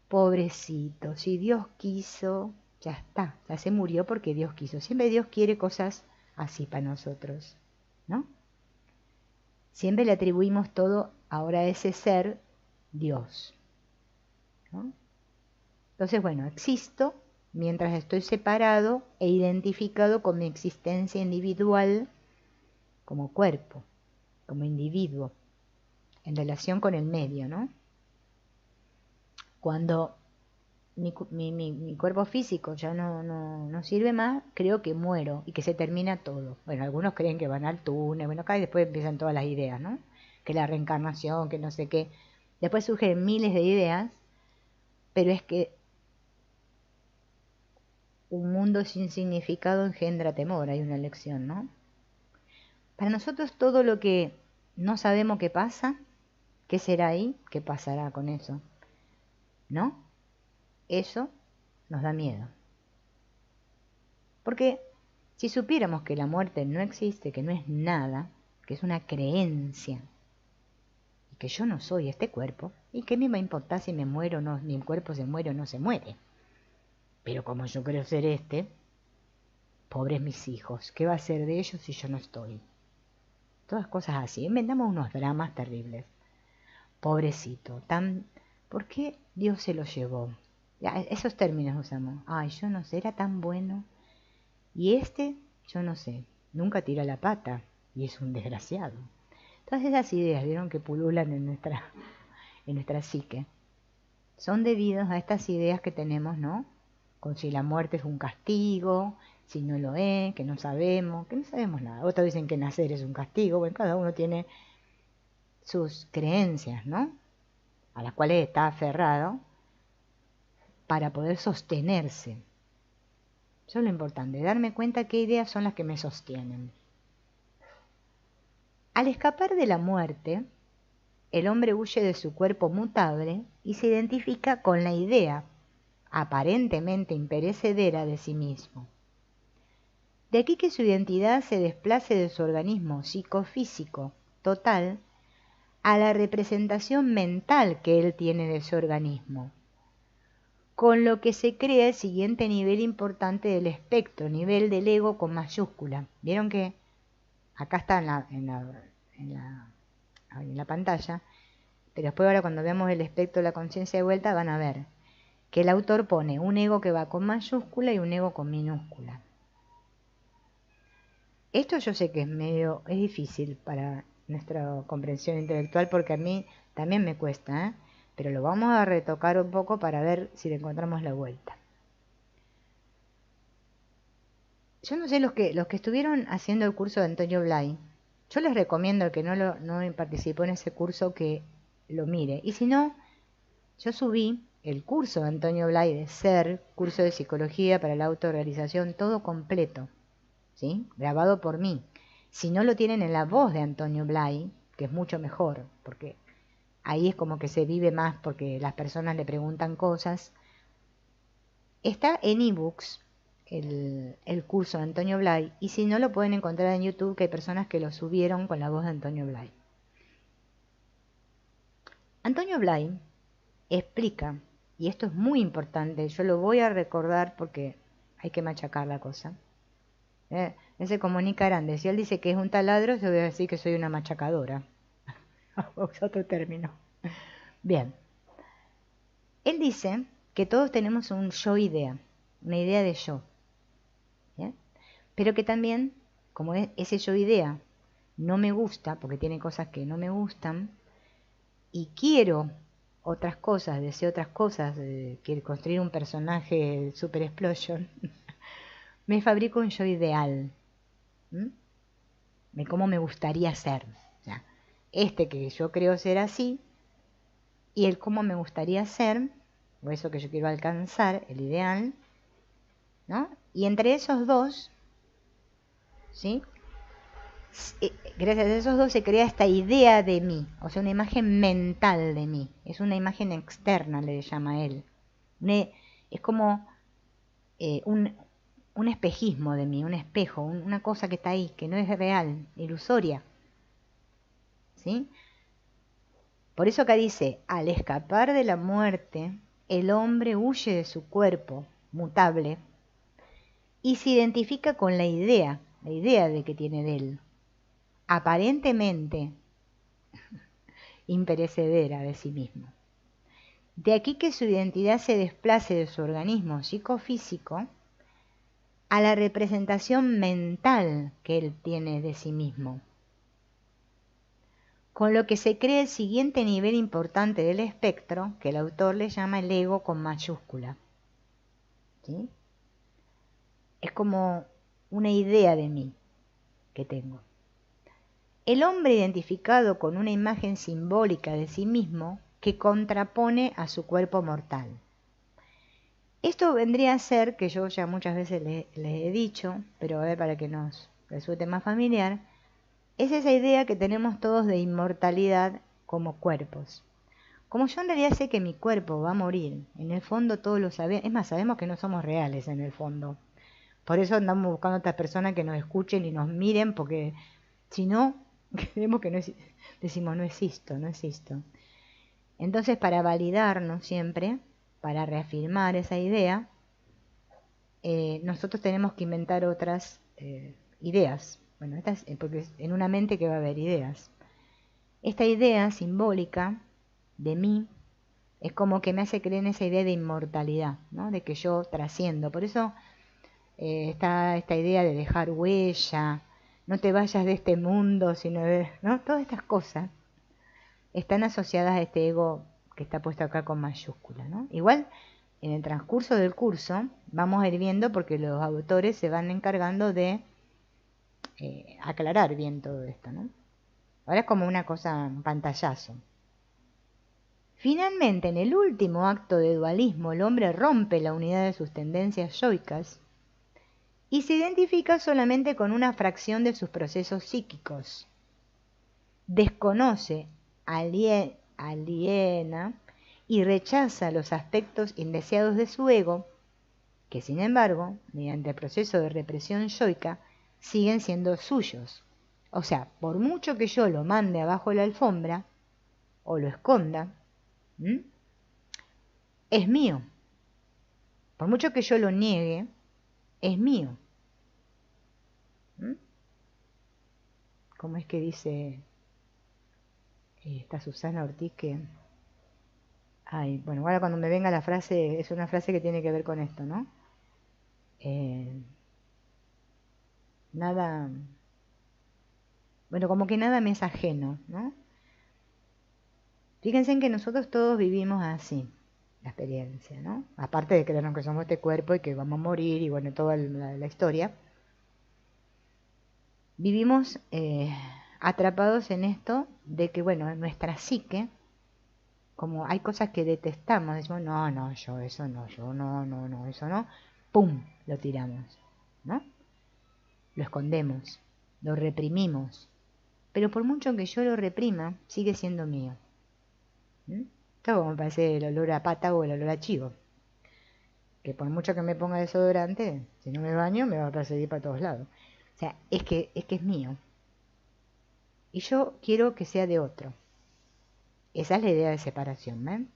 pobrecito, si Dios quiso, ya está, ya se murió porque Dios quiso. Siempre Dios quiere cosas así para nosotros, ¿no? Siempre le atribuimos todo ahora a ese ser, Dios, ¿no? Entonces, bueno, existo mientras estoy separado e identificado con mi existencia individual como cuerpo, como individuo, en relación con el medio, ¿no? Cuando mi cuerpo físico ya no sirve más, creo que muero y que se termina todo. Bueno, algunos creen que van al túnel, bueno, acá y después empiezan todas las ideas, ¿no? Que la reencarnación, que no sé qué. Después surgen miles de ideas, pero es que un mundo sin significado engendra temor, hay una lección, ¿no? Para nosotros todo lo que no sabemos qué pasa, qué será ahí, qué pasará con eso, ¿no? Eso nos da miedo. Porque si supiéramos que la muerte no existe, que no es nada, que es una creencia, y que yo no soy este cuerpo, ¿y qué me va a importar si me muero o no, mi cuerpo se muere o no se muere? Pero como yo creo ser pobres mis hijos, ¿qué va a ser de ellos si yo no estoy? Todas cosas así, inventamos unos dramas terribles. Pobrecito, ¿por qué Dios se lo llevó? Ya, esos términos usamos. Ay, yo no sé, era tan bueno. Y yo no sé, nunca tira la pata y es un desgraciado. Todas esas ideas, vieron que pululan en nuestra psique, son debidas a estas ideas que tenemos, ¿no? Con si la muerte es un castigo, si no lo es, que no sabemos nada. Otros dicen que nacer es un castigo. Bueno, cada uno tiene sus creencias, ¿no? A las cuales está aferrado para poder sostenerse. Eso es lo importante, darme cuenta qué ideas son las que me sostienen. Al escapar de la muerte, el hombre huye de su cuerpo mutable y se identifica con la idea aparentemente imperecedera de sí mismo. De aquí que su identidad se desplace de su organismo psicofísico total a la representación mental que él tiene de su organismo, con lo que se crea el siguiente nivel importante del espectro, nivel del ego con mayúscula. Vieron que acá está en la pantalla, pero después ahora cuando veamos el espectro de la conciencia de vuelta van a ver que el autor pone un ego que va con mayúscula y un ego con minúscula. Esto yo sé que es difícil para nuestra comprensión intelectual porque a mí también me cuesta, ¿eh? Pero lo vamos a retocar un poco para ver si le encontramos la vuelta. Yo no sé los que estuvieron haciendo el curso de Antonio Blay, yo les recomiendo al que no participó en ese curso que lo mire. Y si no, yo subí el curso de Antonio Blay de Ser, curso de psicología para la autorrealización, todo completo, ¿sí? Grabado por mí. Si no lo tienen en la voz de Antonio Blay, que es mucho mejor, porque ahí es como que se vive más porque las personas le preguntan cosas. Está en ebooks el curso de Antonio Blay, y si no lo pueden encontrar en YouTube, que hay personas que lo subieron con la voz de Antonio Blay. Antonio Blay explica, y esto es muy importante, yo lo voy a recordar porque hay que machacar la cosa. Ese comunica grande, si él dice que es un taladro, yo voy a decir que soy una machacadora. Es otro término. Bien. Él dice que todos tenemos un yo-idea, una idea de yo. ¿Bien? Pero que también, como ese yo-idea no me gusta, porque tiene cosas que no me gustan, y quiero otras cosas, deseo otras cosas, quiero construir un personaje super explosion, me fabrico un yo ideal. De cómo me gustaría ser. O sea, que yo creo ser así, y el cómo me gustaría ser, o eso que yo quiero alcanzar, el ideal, ¿no? Y entre esos dos, ¿sí? Gracias a esos dos se crea esta idea de mí, o sea, una imagen mental de mí. Es una imagen externa, le llama él. Es como un espejismo de mí, un espejo, una cosa que está ahí, que no es real, ilusoria. ¿Sí? Por eso acá dice, al escapar de la muerte, el hombre huye de su cuerpo mutable y se identifica con la idea la idea de que tiene de él, aparentemente imperecedera de sí mismo. De aquí que su identidad se desplace de su organismo psicofísico a la representación mental que él tiene de sí mismo, con lo que se crea el siguiente nivel importante del espectro, que el autor le llama el ego con mayúscula. ¿Sí? Es como una idea de mí que tengo. El hombre identificado con una imagen simbólica de sí mismo que contrapone a su cuerpo mortal. Esto vendría a ser, que yo ya muchas veces les he dicho, pero a ver para que nos resulte más familiar, es esa idea que tenemos todos de inmortalidad como cuerpos. Como yo en realidad sé que mi cuerpo va a morir, en el fondo todos lo sabemos, es más, sabemos que no somos reales en el fondo. Por eso andamos buscando a otras personas que nos escuchen y nos miren, porque si no, creemos que no decimos no existo, no existo. Entonces, para validarnos siempre, para reafirmar esa idea, nosotros tenemos que inventar otras ideas. Bueno, porque en una mente que va a haber ideas. Esta idea simbólica de mí es como que me hace creer en esa idea de inmortalidad, ¿no? De que yo trasciendo. Por eso está esta idea de dejar huella, no te vayas de este mundo, sino ¿no? Todas estas cosas están asociadas a este ego que está puesto acá con mayúscula, ¿no? Igual, en el transcurso del curso, vamos a ir viendo porque los autores se van encargando de aclarar bien todo esto, ¿no? Ahora es como una cosa, un pantallazo. Finalmente, en el último acto de dualismo, el hombre rompe la unidad de sus tendencias yoicas y se identifica solamente con una fracción de sus procesos psíquicos. Desconoce, aliena y rechaza los aspectos indeseados de su ego, que sin embargo, mediante el proceso de represión yoica, siguen siendo suyos. O sea, por mucho que yo lo mande abajo de la alfombra o lo esconda, es mío. Por mucho que yo lo niegue, es mío. ¿Cómo es que dice esta Susana Ortiz que... Ay, bueno, ahora cuando me venga la frase, es una frase que tiene que ver con esto, ¿no? Nada... Bueno, como que nada me es ajeno, ¿no? Fíjense en que nosotros todos vivimos así, la experiencia, ¿no? Aparte de creernos que somos este cuerpo y que vamos a morir y bueno, toda la historia. Vivimos atrapados en esto de que, bueno, nuestra psique, como hay cosas que detestamos, decimos, no, yo eso no, eso no, ¡pum!, lo tiramos, ¿no? Lo escondemos, lo reprimimos, pero por mucho que yo lo reprima, sigue siendo mío. Esto como me parece el olor a pata o el olor a chivo, que por mucho que me ponga desodorante, si no me baño me va a perseguir para todos lados. O sea, es que es mío. Y yo quiero que sea de otro. Esa es la idea de separación, ¿ven?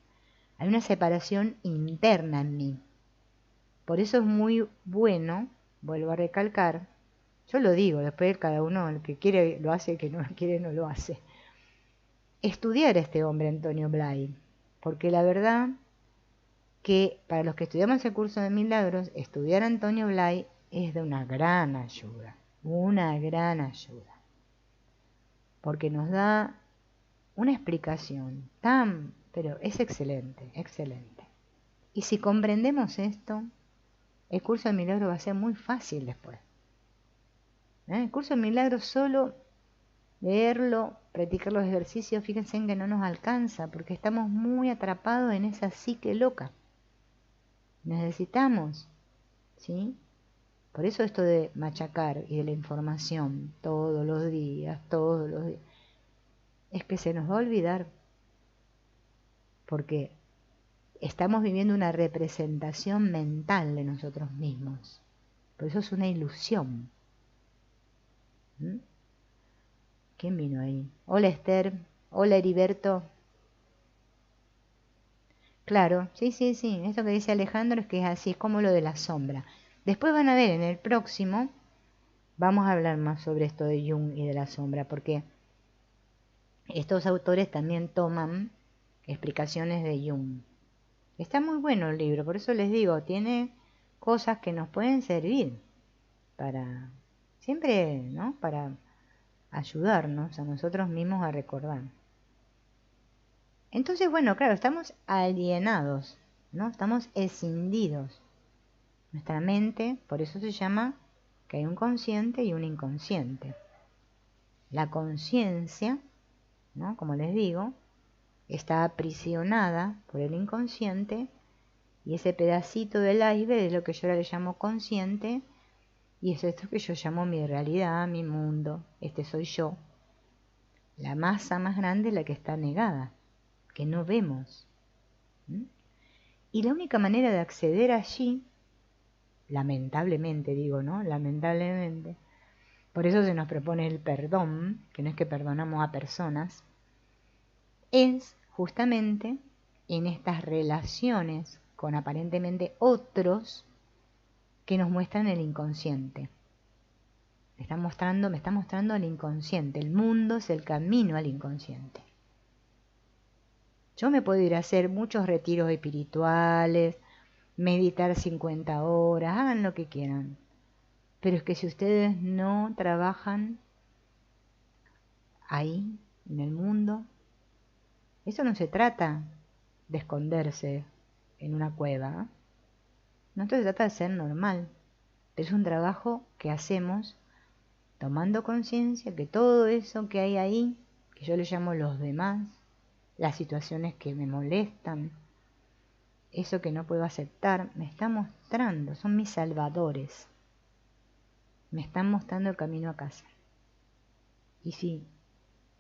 Hay una separación interna en mí. Por eso es muy bueno, vuelvo a recalcar, yo lo digo, después cada uno, el que quiere lo hace, el que no quiere no lo hace. Estudiar a este hombre Antonio Blay, porque la verdad que para los que estudiamos el curso de milagros, estudiar a Antonio Blay es de una gran ayuda, porque nos da una explicación pero es excelente, excelente. Y si comprendemos esto, el curso de milagros va a ser muy fácil después. El curso de milagros solo leerlo, practicar los ejercicios, fíjense en que no nos alcanza, porque estamos muy atrapados en esa psique loca. Necesitamos, ¿sí? Por eso esto de machacar y de la información todos los días, es que se nos va a olvidar, porque estamos viviendo una representación mental de nosotros mismos. Por eso es una ilusión. ¿Quién vino ahí? Hola Esther, hola Heriberto. Claro, sí, esto que dice Alejandro es que es así, es como lo de la sombra. Después van a ver en el próximo Vamos a hablar más sobre esto de Jung y de la sombra, porque estos autores también toman explicaciones de Jung. Está muy bueno el libro, por eso les digo, tiene cosas que nos pueden servir para, siempre, ¿no? Para ayudarnos a nosotros mismos a recordar. Entonces, bueno, claro, estamos alienados, ¿no? Estamos escindidos. Nuestra mente, por eso se llama que hay un consciente y un inconsciente. La conciencia, ¿no? Como les digo, está aprisionada por el inconsciente y ese pedacito del iceberg es lo que yo ahora le llamo consciente y es esto que yo llamo mi realidad, mi mundo, este soy yo. La masa más grande es la que está negada, que no vemos. Y la única manera de acceder allí, lamentablemente digo, ¿no? Lamentablemente, por eso se nos propone el perdón, que no es que perdonamos a personas, es justamente en estas relaciones con aparentemente otros que nos muestran el inconsciente. Me está mostrando el inconsciente. El mundo es el camino al inconsciente. Yo me puedo ir a hacer muchos retiros espirituales, meditar 50 horas, hagan lo que quieran. Pero es que si ustedes no trabajan ahí, en el mundo, eso no se trata de esconderse en una cueva. No se trata de ser normal. Es un trabajo que hacemos tomando conciencia que todo eso que hay ahí, que yo le llamo los demás, las situaciones que me molestan, eso que no puedo aceptar, me está mostrando, son mis salvadores. Me están mostrando el camino a casa. Y sí,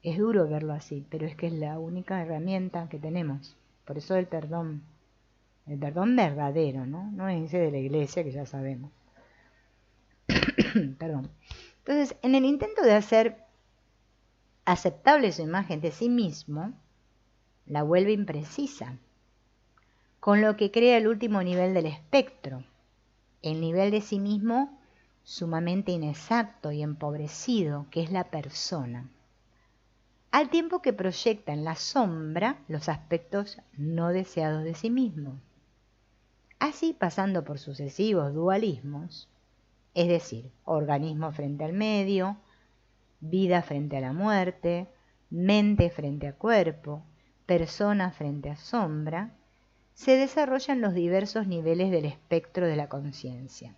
es duro verlo así, pero es que es la única herramienta que tenemos. Por eso el perdón verdadero, ¿no? No es ese de la iglesia que ya sabemos. Perdón. Entonces, en el intento de hacer aceptable su imagen de sí mismo, la vuelve imprecisa, con lo que crea el último nivel del espectro, el nivel de sí mismo sumamente inexacto y empobrecido, que es la persona, al tiempo que proyecta en la sombra los aspectos no deseados de sí mismo. Así, pasando por sucesivos dualismos, es decir, organismo frente al medio, vida frente a la muerte, mente frente a cuerpo, persona frente a sombra, se desarrollan los diversos niveles del espectro de la conciencia.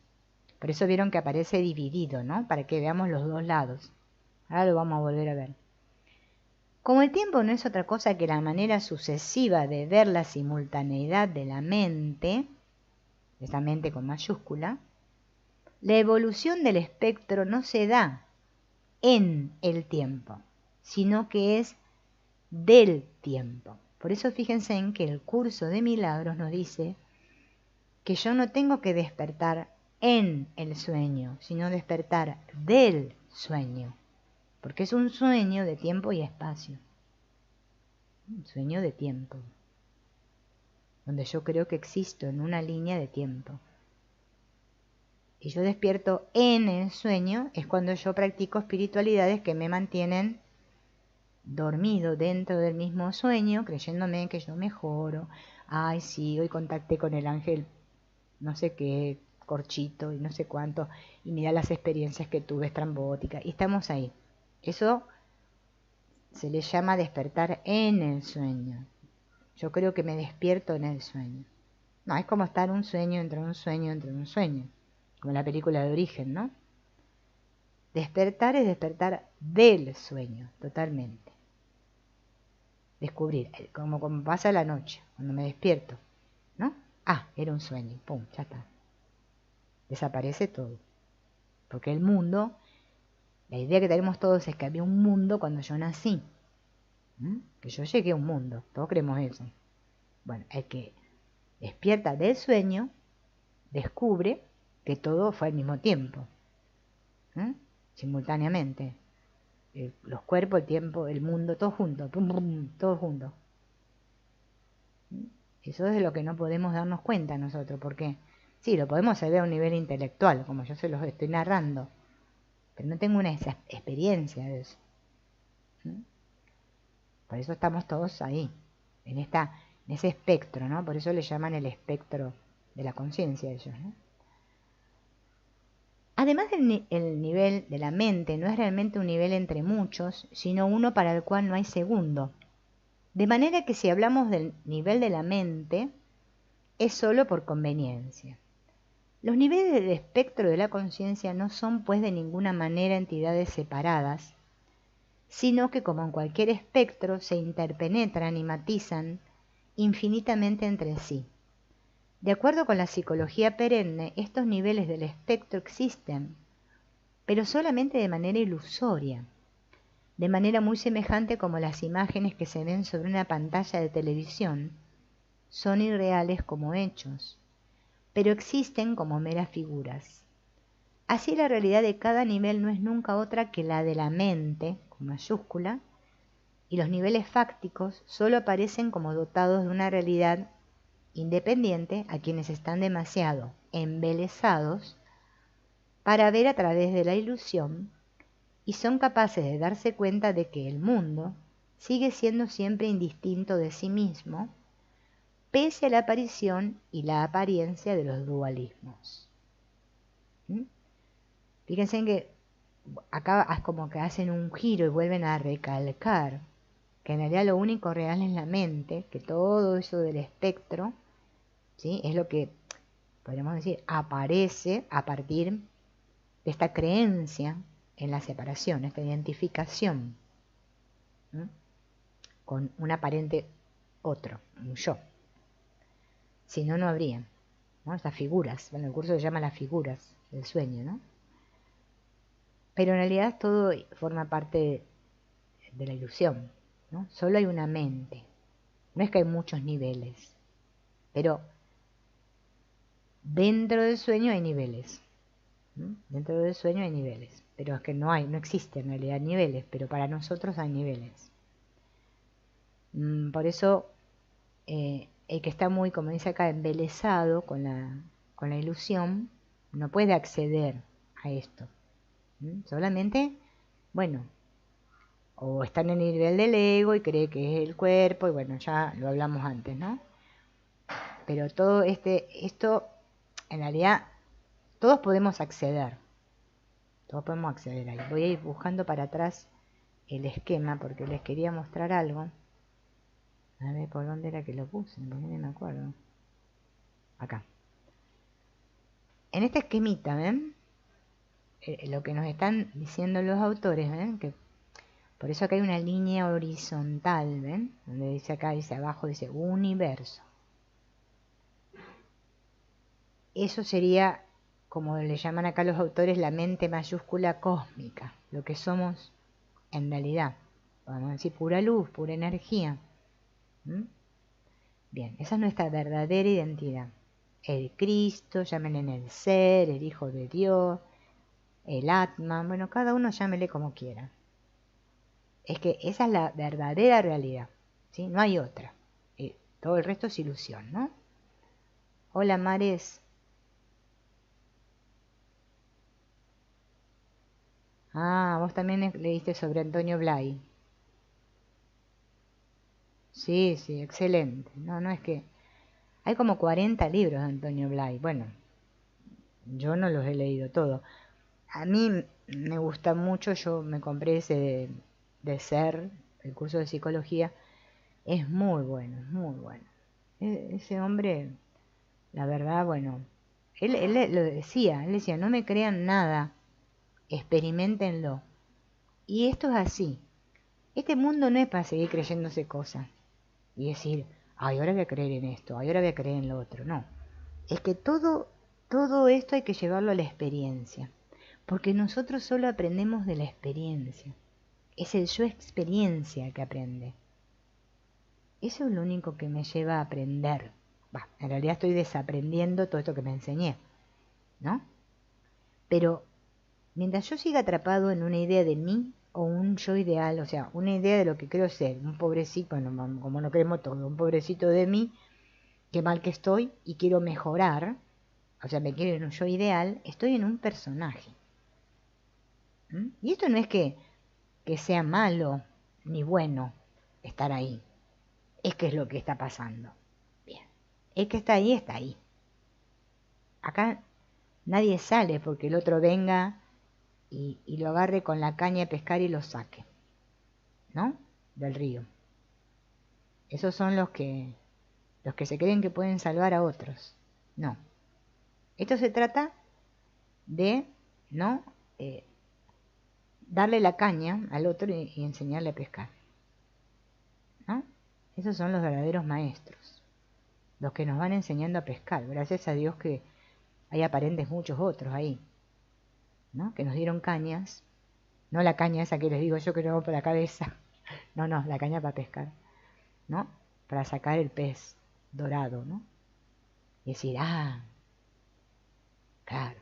Por eso vieron que aparece dividido, ¿no? Para que veamos los dos lados. Ahora lo vamos a volver a ver. Como el tiempo no es otra cosa que la manera sucesiva de ver la simultaneidad de la mente, esa mente con mayúscula, la evolución del espectro no se da en el tiempo, sino que es del tiempo. Por eso fíjense en que el curso de milagros nos dice que yo no tengo que despertar en el sueño, sino despertar del sueño, porque es un sueño de tiempo y espacio, un sueño de tiempo, donde yo creo que existo en una línea de tiempo. Y yo despierto en el sueño es cuando yo practico espiritualidades que me mantienen dormido dentro del mismo sueño, creyéndome que yo mejoro. Ay, sí, hoy contacté con el ángel no sé qué, corchito y no sé cuánto, y mira las experiencias que tuve estrambóticas, y estamos ahí. Eso se le llama despertar en el sueño. Yo creo que me despierto en el sueño. No, es como estar un sueño entre un sueño entre un sueño, como la película de Origen, ¿no? Despertar es despertar del sueño, totalmente. Descubrir, como pasa la noche, cuando me despierto, ¿no? Ah, era un sueño, pum, ya está. Desaparece todo. Porque el mundo, la idea que tenemos todos es que había un mundo cuando yo nací. Que yo llegué a un mundo, todos creemos eso. Bueno, el que despierta del sueño, descubre que todo fue al mismo tiempo. Simultáneamente. Los cuerpos, el tiempo, el mundo, todo junto, pum, pum, todo junto. Eso es de lo que no podemos darnos cuenta nosotros, porque sí, lo podemos saber a un nivel intelectual, como yo se los estoy narrando, pero no tengo una experiencia de eso. Por eso estamos todos ahí, en ese espectro, ¿no? Por eso le llaman el espectro de la conciencia ellos, ¿no? Además, el nivel de la mente no es realmente un nivel entre muchos, sino uno para el cual no hay segundo. De manera que si hablamos del nivel de la mente, es solo por conveniencia. Los niveles del espectro de la conciencia no son, pues, de ninguna manera entidades separadas, sino que, como en cualquier espectro, se interpenetran y matizan infinitamente entre sí. De acuerdo con la psicología perenne, estos niveles del espectro existen, pero solamente de manera ilusoria, de manera muy semejante como las imágenes que se ven sobre una pantalla de televisión son irreales como hechos, pero existen como meras figuras. Así la realidad de cada nivel no es nunca otra que la de la mente, con mayúscula, y los niveles fácticos solo aparecen como dotados de una realidad independiente a quienes están demasiado embelesados para ver a través de la ilusión y son capaces de darse cuenta de que el mundo sigue siendo siempre indistinto de sí mismo, pese a la aparición y la apariencia de los dualismos. Fíjense en que acá es como que hacen un giro y vuelven a recalcar que en realidad lo único real es la mente, que todo eso del espectro, ¿sí?, es lo que, podríamos decir, aparece a partir de esta creencia en la separación, esta identificación, ¿sí?, con un aparente otro, un yo. Si no, no habría, ¿no?, esas figuras. Bueno, el curso se llama las figuras del sueño, ¿no? Pero en realidad todo forma parte de la ilusión, ¿no? Solo hay una mente. No es que hay muchos niveles, pero dentro del sueño hay niveles. Dentro del sueño hay niveles, pero es que no existen en realidad niveles, pero para nosotros hay niveles. Por eso el que está muy, como dice acá, embelesado con la ilusión, no puede acceder a esto. Solamente, bueno, o está en el nivel del ego y cree que es el cuerpo, y bueno, ya lo hablamos antes, ¿no? Pero todo esto, en realidad, todos podemos acceder. Todos podemos acceder ahí. Voy a ir buscando para atrás el esquema porque les quería mostrar algo. A ver por dónde era que lo puse, porque no me acuerdo. Acá. En este esquemita, ¿ven? Lo que nos están diciendo los autores, ¿ven? Que por eso acá hay una línea horizontal, ¿ven? Donde dice acá, dice abajo, dice universo. Eso sería, como le llaman acá los autores, la mente mayúscula cósmica, lo que somos en realidad. Vamos a decir pura luz, pura energía. Bien, esa es nuestra verdadera identidad. El Cristo, llámenle en el ser, el Hijo de Dios, el Atman, bueno, cada uno llámele como quiera. Es que esa es la verdadera realidad, ¿sí? No hay otra. Todo el resto es ilusión, ¿no? Hola, Mares. Ah, vos también leíste sobre Antonio Blay. Sí, sí, excelente. No es que... Hay como 40 libros de Antonio Blay. Bueno, yo no los he leído todos. A mí me gusta mucho, yo me compré ese de Ser, el curso de psicología. Es muy bueno, es muy bueno. Ese hombre, la verdad, bueno, él lo decía, él decía, no me crean nada, experimentenlo. Y esto es así. Este mundo no es para seguir creyéndose cosas y decir, ay, ahora voy a creer en esto, ay, ahora voy a creer en lo otro. No, es que todo esto hay que llevarlo a la experiencia, porque nosotros solo aprendemos de la experiencia. Es el yo experiencia que aprende. Eso es lo único que me lleva a aprender. En realidad estoy desaprendiendo todo esto que me enseñé, ¿no? Pero mientras yo siga atrapado en una idea de mí o un yo ideal, o sea, una idea de lo que creo ser, un pobrecito, bueno, como no creemos todo, un pobrecito de mí, qué mal que estoy y quiero mejorar, o sea, me quiero en un yo ideal, estoy en un personaje. ¿Mm? Y esto no es que sea malo ni bueno estar ahí, es que es lo que está pasando. Bien, el que está ahí está ahí. Acá nadie sale porque el otro venga y lo agarre con la caña de pescar y lo saque, ¿no? Del río. Esos son los que se creen que pueden salvar a otros. No. Esto se trata de, ¿no? Darle la caña al otro y enseñarle a pescar, ¿no? Esos son los verdaderos maestros, los que nos van enseñando a pescar. Gracias a Dios que hay aparentes muchos otros ahí, ¿no? Que nos dieron cañas, no la caña esa que les digo yo que no hago por la cabeza, no, la caña para pescar, ¿no? Para sacar el pez dorado, ¿no? Y decir, claro.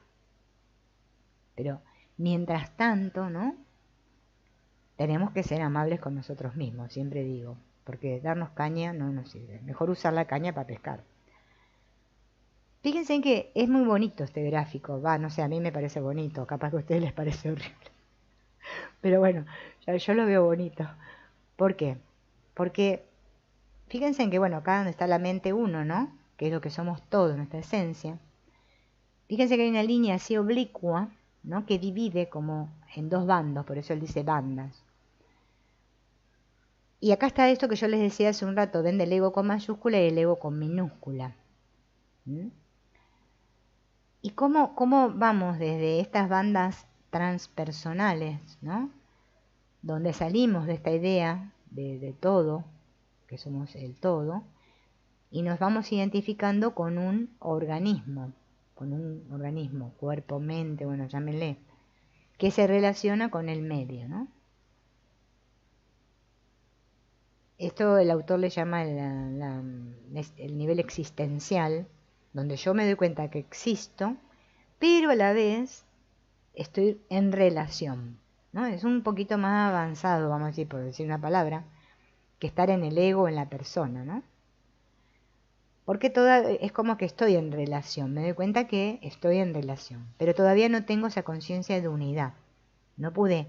Pero mientras tanto, ¿no? Tenemos que ser amables con nosotros mismos, siempre digo, porque darnos caña no nos sirve. Mejor usar la caña para pescar. Fíjense que es muy bonito este gráfico, no sé, a mí me parece bonito, capaz que a ustedes les parece horrible. Pero bueno, yo lo veo bonito. ¿Por qué? Porque fíjense en que, bueno, acá donde está la mente uno, ¿no? Que es lo que somos todos, nuestra esencia. Fíjense que hay una línea así oblicua, ¿no? Que divide como en dos bandos, por eso él dice bandas. Y acá está esto que yo les decía hace un rato, ven del ego con mayúscula y el ego con minúscula. ¿Mm? ¿Y cómo vamos desde estas bandas transpersonales, ¿no? Donde salimos de esta idea de todo, que somos el todo, y nos vamos identificando con un organismo, cuerpo, mente, bueno, llámenle, que se relaciona con el medio, ¿no? Esto el autor le llama el nivel existencial, donde yo me doy cuenta que existo, pero a la vez estoy en relación, ¿no? Es un poquito más avanzado, vamos a decir, por decir una palabra, que estar en el ego, en la persona, ¿no? Porque es como que estoy en relación, me doy cuenta que estoy en relación, pero todavía no tengo esa conciencia de unidad, no pude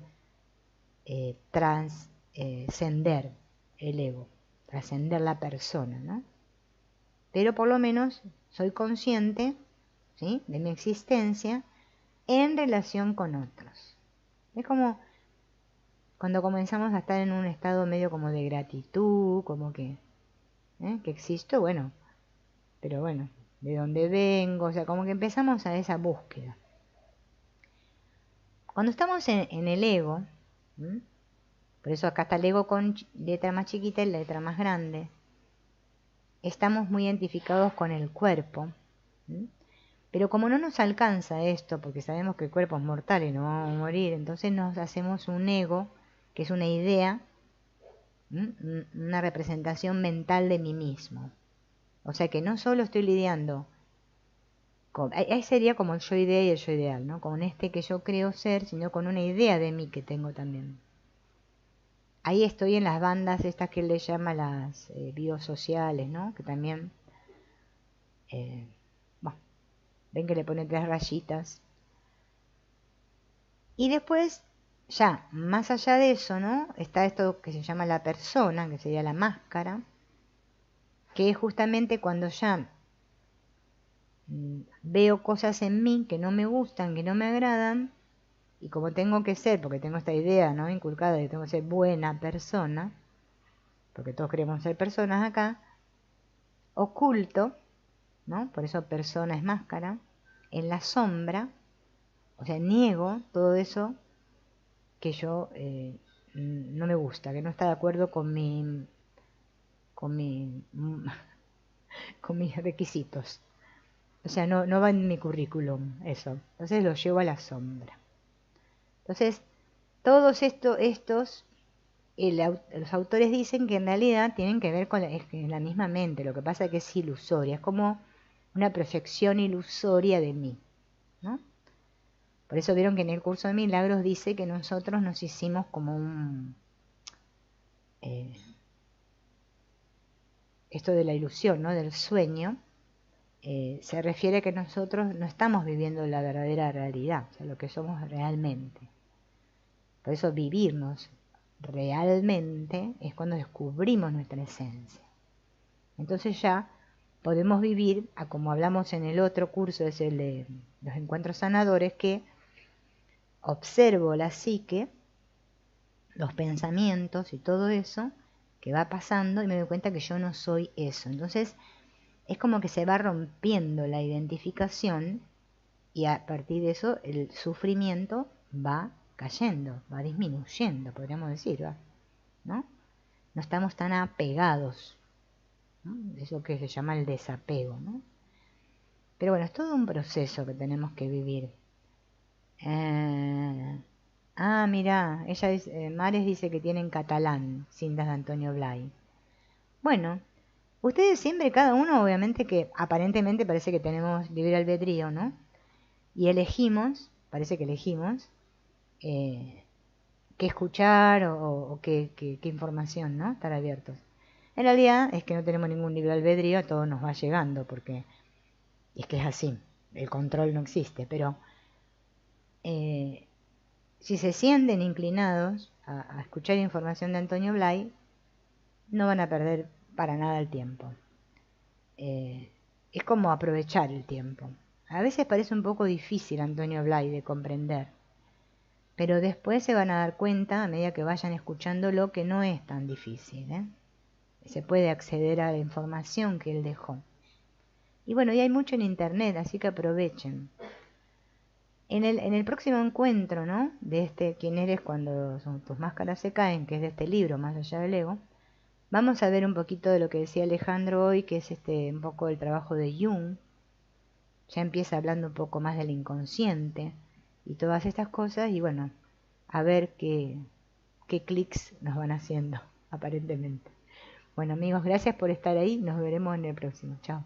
trascender el ego, trascender la persona, ¿no? Pero por lo menos soy consciente, ¿sí?, de mi existencia en relación con otros. Es como cuando comenzamos a estar en un estado medio como de gratitud, como que existo, bueno, pero bueno, de dónde vengo, o sea, como que empezamos a esa búsqueda. Cuando estamos en el ego, ¿m? Por eso acá está el ego con letra más chiquita y letra más grande, estamos muy identificados con el cuerpo, ¿m? Pero como no nos alcanza esto, porque sabemos que el cuerpo es mortal y no vamos a morir, entonces nos hacemos un ego, que es una idea, una representación mental de mí mismo. O sea que no solo estoy lidiando con, ahí sería como el yo idea y el yo ideal, ¿no? Con este que yo creo ser, sino con una idea de mí que tengo también. Ahí estoy en las bandas estas que él le llama las biosociales, ¿no? Que también, bueno, ven que le pone 3 rayitas. Y después, ya, más allá de eso, ¿no? Está esto que se llama la persona, que sería la máscara, que es justamente cuando ya veo cosas en mí que no me gustan, que no me agradan, y como tengo que ser, porque tengo esta idea, ¿no?, inculcada de que tengo que ser buena persona, porque todos queremos ser personas acá, oculto, ¿no? Por eso persona es máscara, en la sombra, o sea, niego todo eso que yo no me gusta, que no está de acuerdo con mi, con mis requisitos. O sea, no va en mi currículum eso. Entonces lo llevo a la sombra. Entonces, todos estos los autores dicen que en realidad tienen que ver con la misma mente. Lo que pasa es que es ilusoria. Es como una proyección ilusoria de mí, ¿no? Por eso vieron que en el curso de milagros dice que nosotros nos hicimos como esto de la ilusión, ¿no?, del sueño, se refiere a que nosotros no estamos viviendo la verdadera realidad, o sea, lo que somos realmente. Por eso vivirnos realmente es cuando descubrimos nuestra esencia. Entonces ya podemos vivir, a como hablamos en el otro curso, es el de los encuentros sanadores, que observo la psique, los pensamientos y todo eso que va pasando y me doy cuenta que yo no soy eso. Entonces es como que se va rompiendo la identificación y a partir de eso el sufrimiento va cayendo, va disminuyendo, podríamos decir, ¿va? ¿No? No estamos tan apegados, ¿no? Eso que se llama el desapego, ¿no? Pero bueno, es todo un proceso que tenemos que vivir. Mira, ella dice, Mares dice que tiene en catalán, cintas de Antonio Blay. Bueno, ustedes siempre, cada uno, obviamente que aparentemente parece que tenemos libre albedrío, ¿no? Y elegimos, parece que elegimos, qué escuchar o qué información, ¿no? Estar abiertos. En realidad es que no tenemos ningún libre albedrío, todo nos va llegando, porque es que es así, el control no existe, pero si se sienten inclinados a escuchar información de Antonio Blay, no van a perder para nada el tiempo. Es como aprovechar el tiempo. A veces parece un poco difícil Antonio Blay de comprender, pero después se van a dar cuenta a medida que vayan escuchándolo que no es tan difícil, ¿eh? Se puede acceder a la información que él dejó. Y bueno, y hay mucho en internet, así que aprovechen. En el próximo encuentro, ¿no? De este ¿Quién eres cuando tus máscaras se caen?, que es de este libro, Más allá del ego, vamos a ver un poquito de lo que decía Alejandro hoy, que es un poco el trabajo de Jung. Ya empieza hablando un poco más del inconsciente y todas estas cosas, y bueno, a ver qué clics nos van haciendo, aparentemente. Bueno amigos, gracias por estar ahí, nos veremos en el próximo. Chao.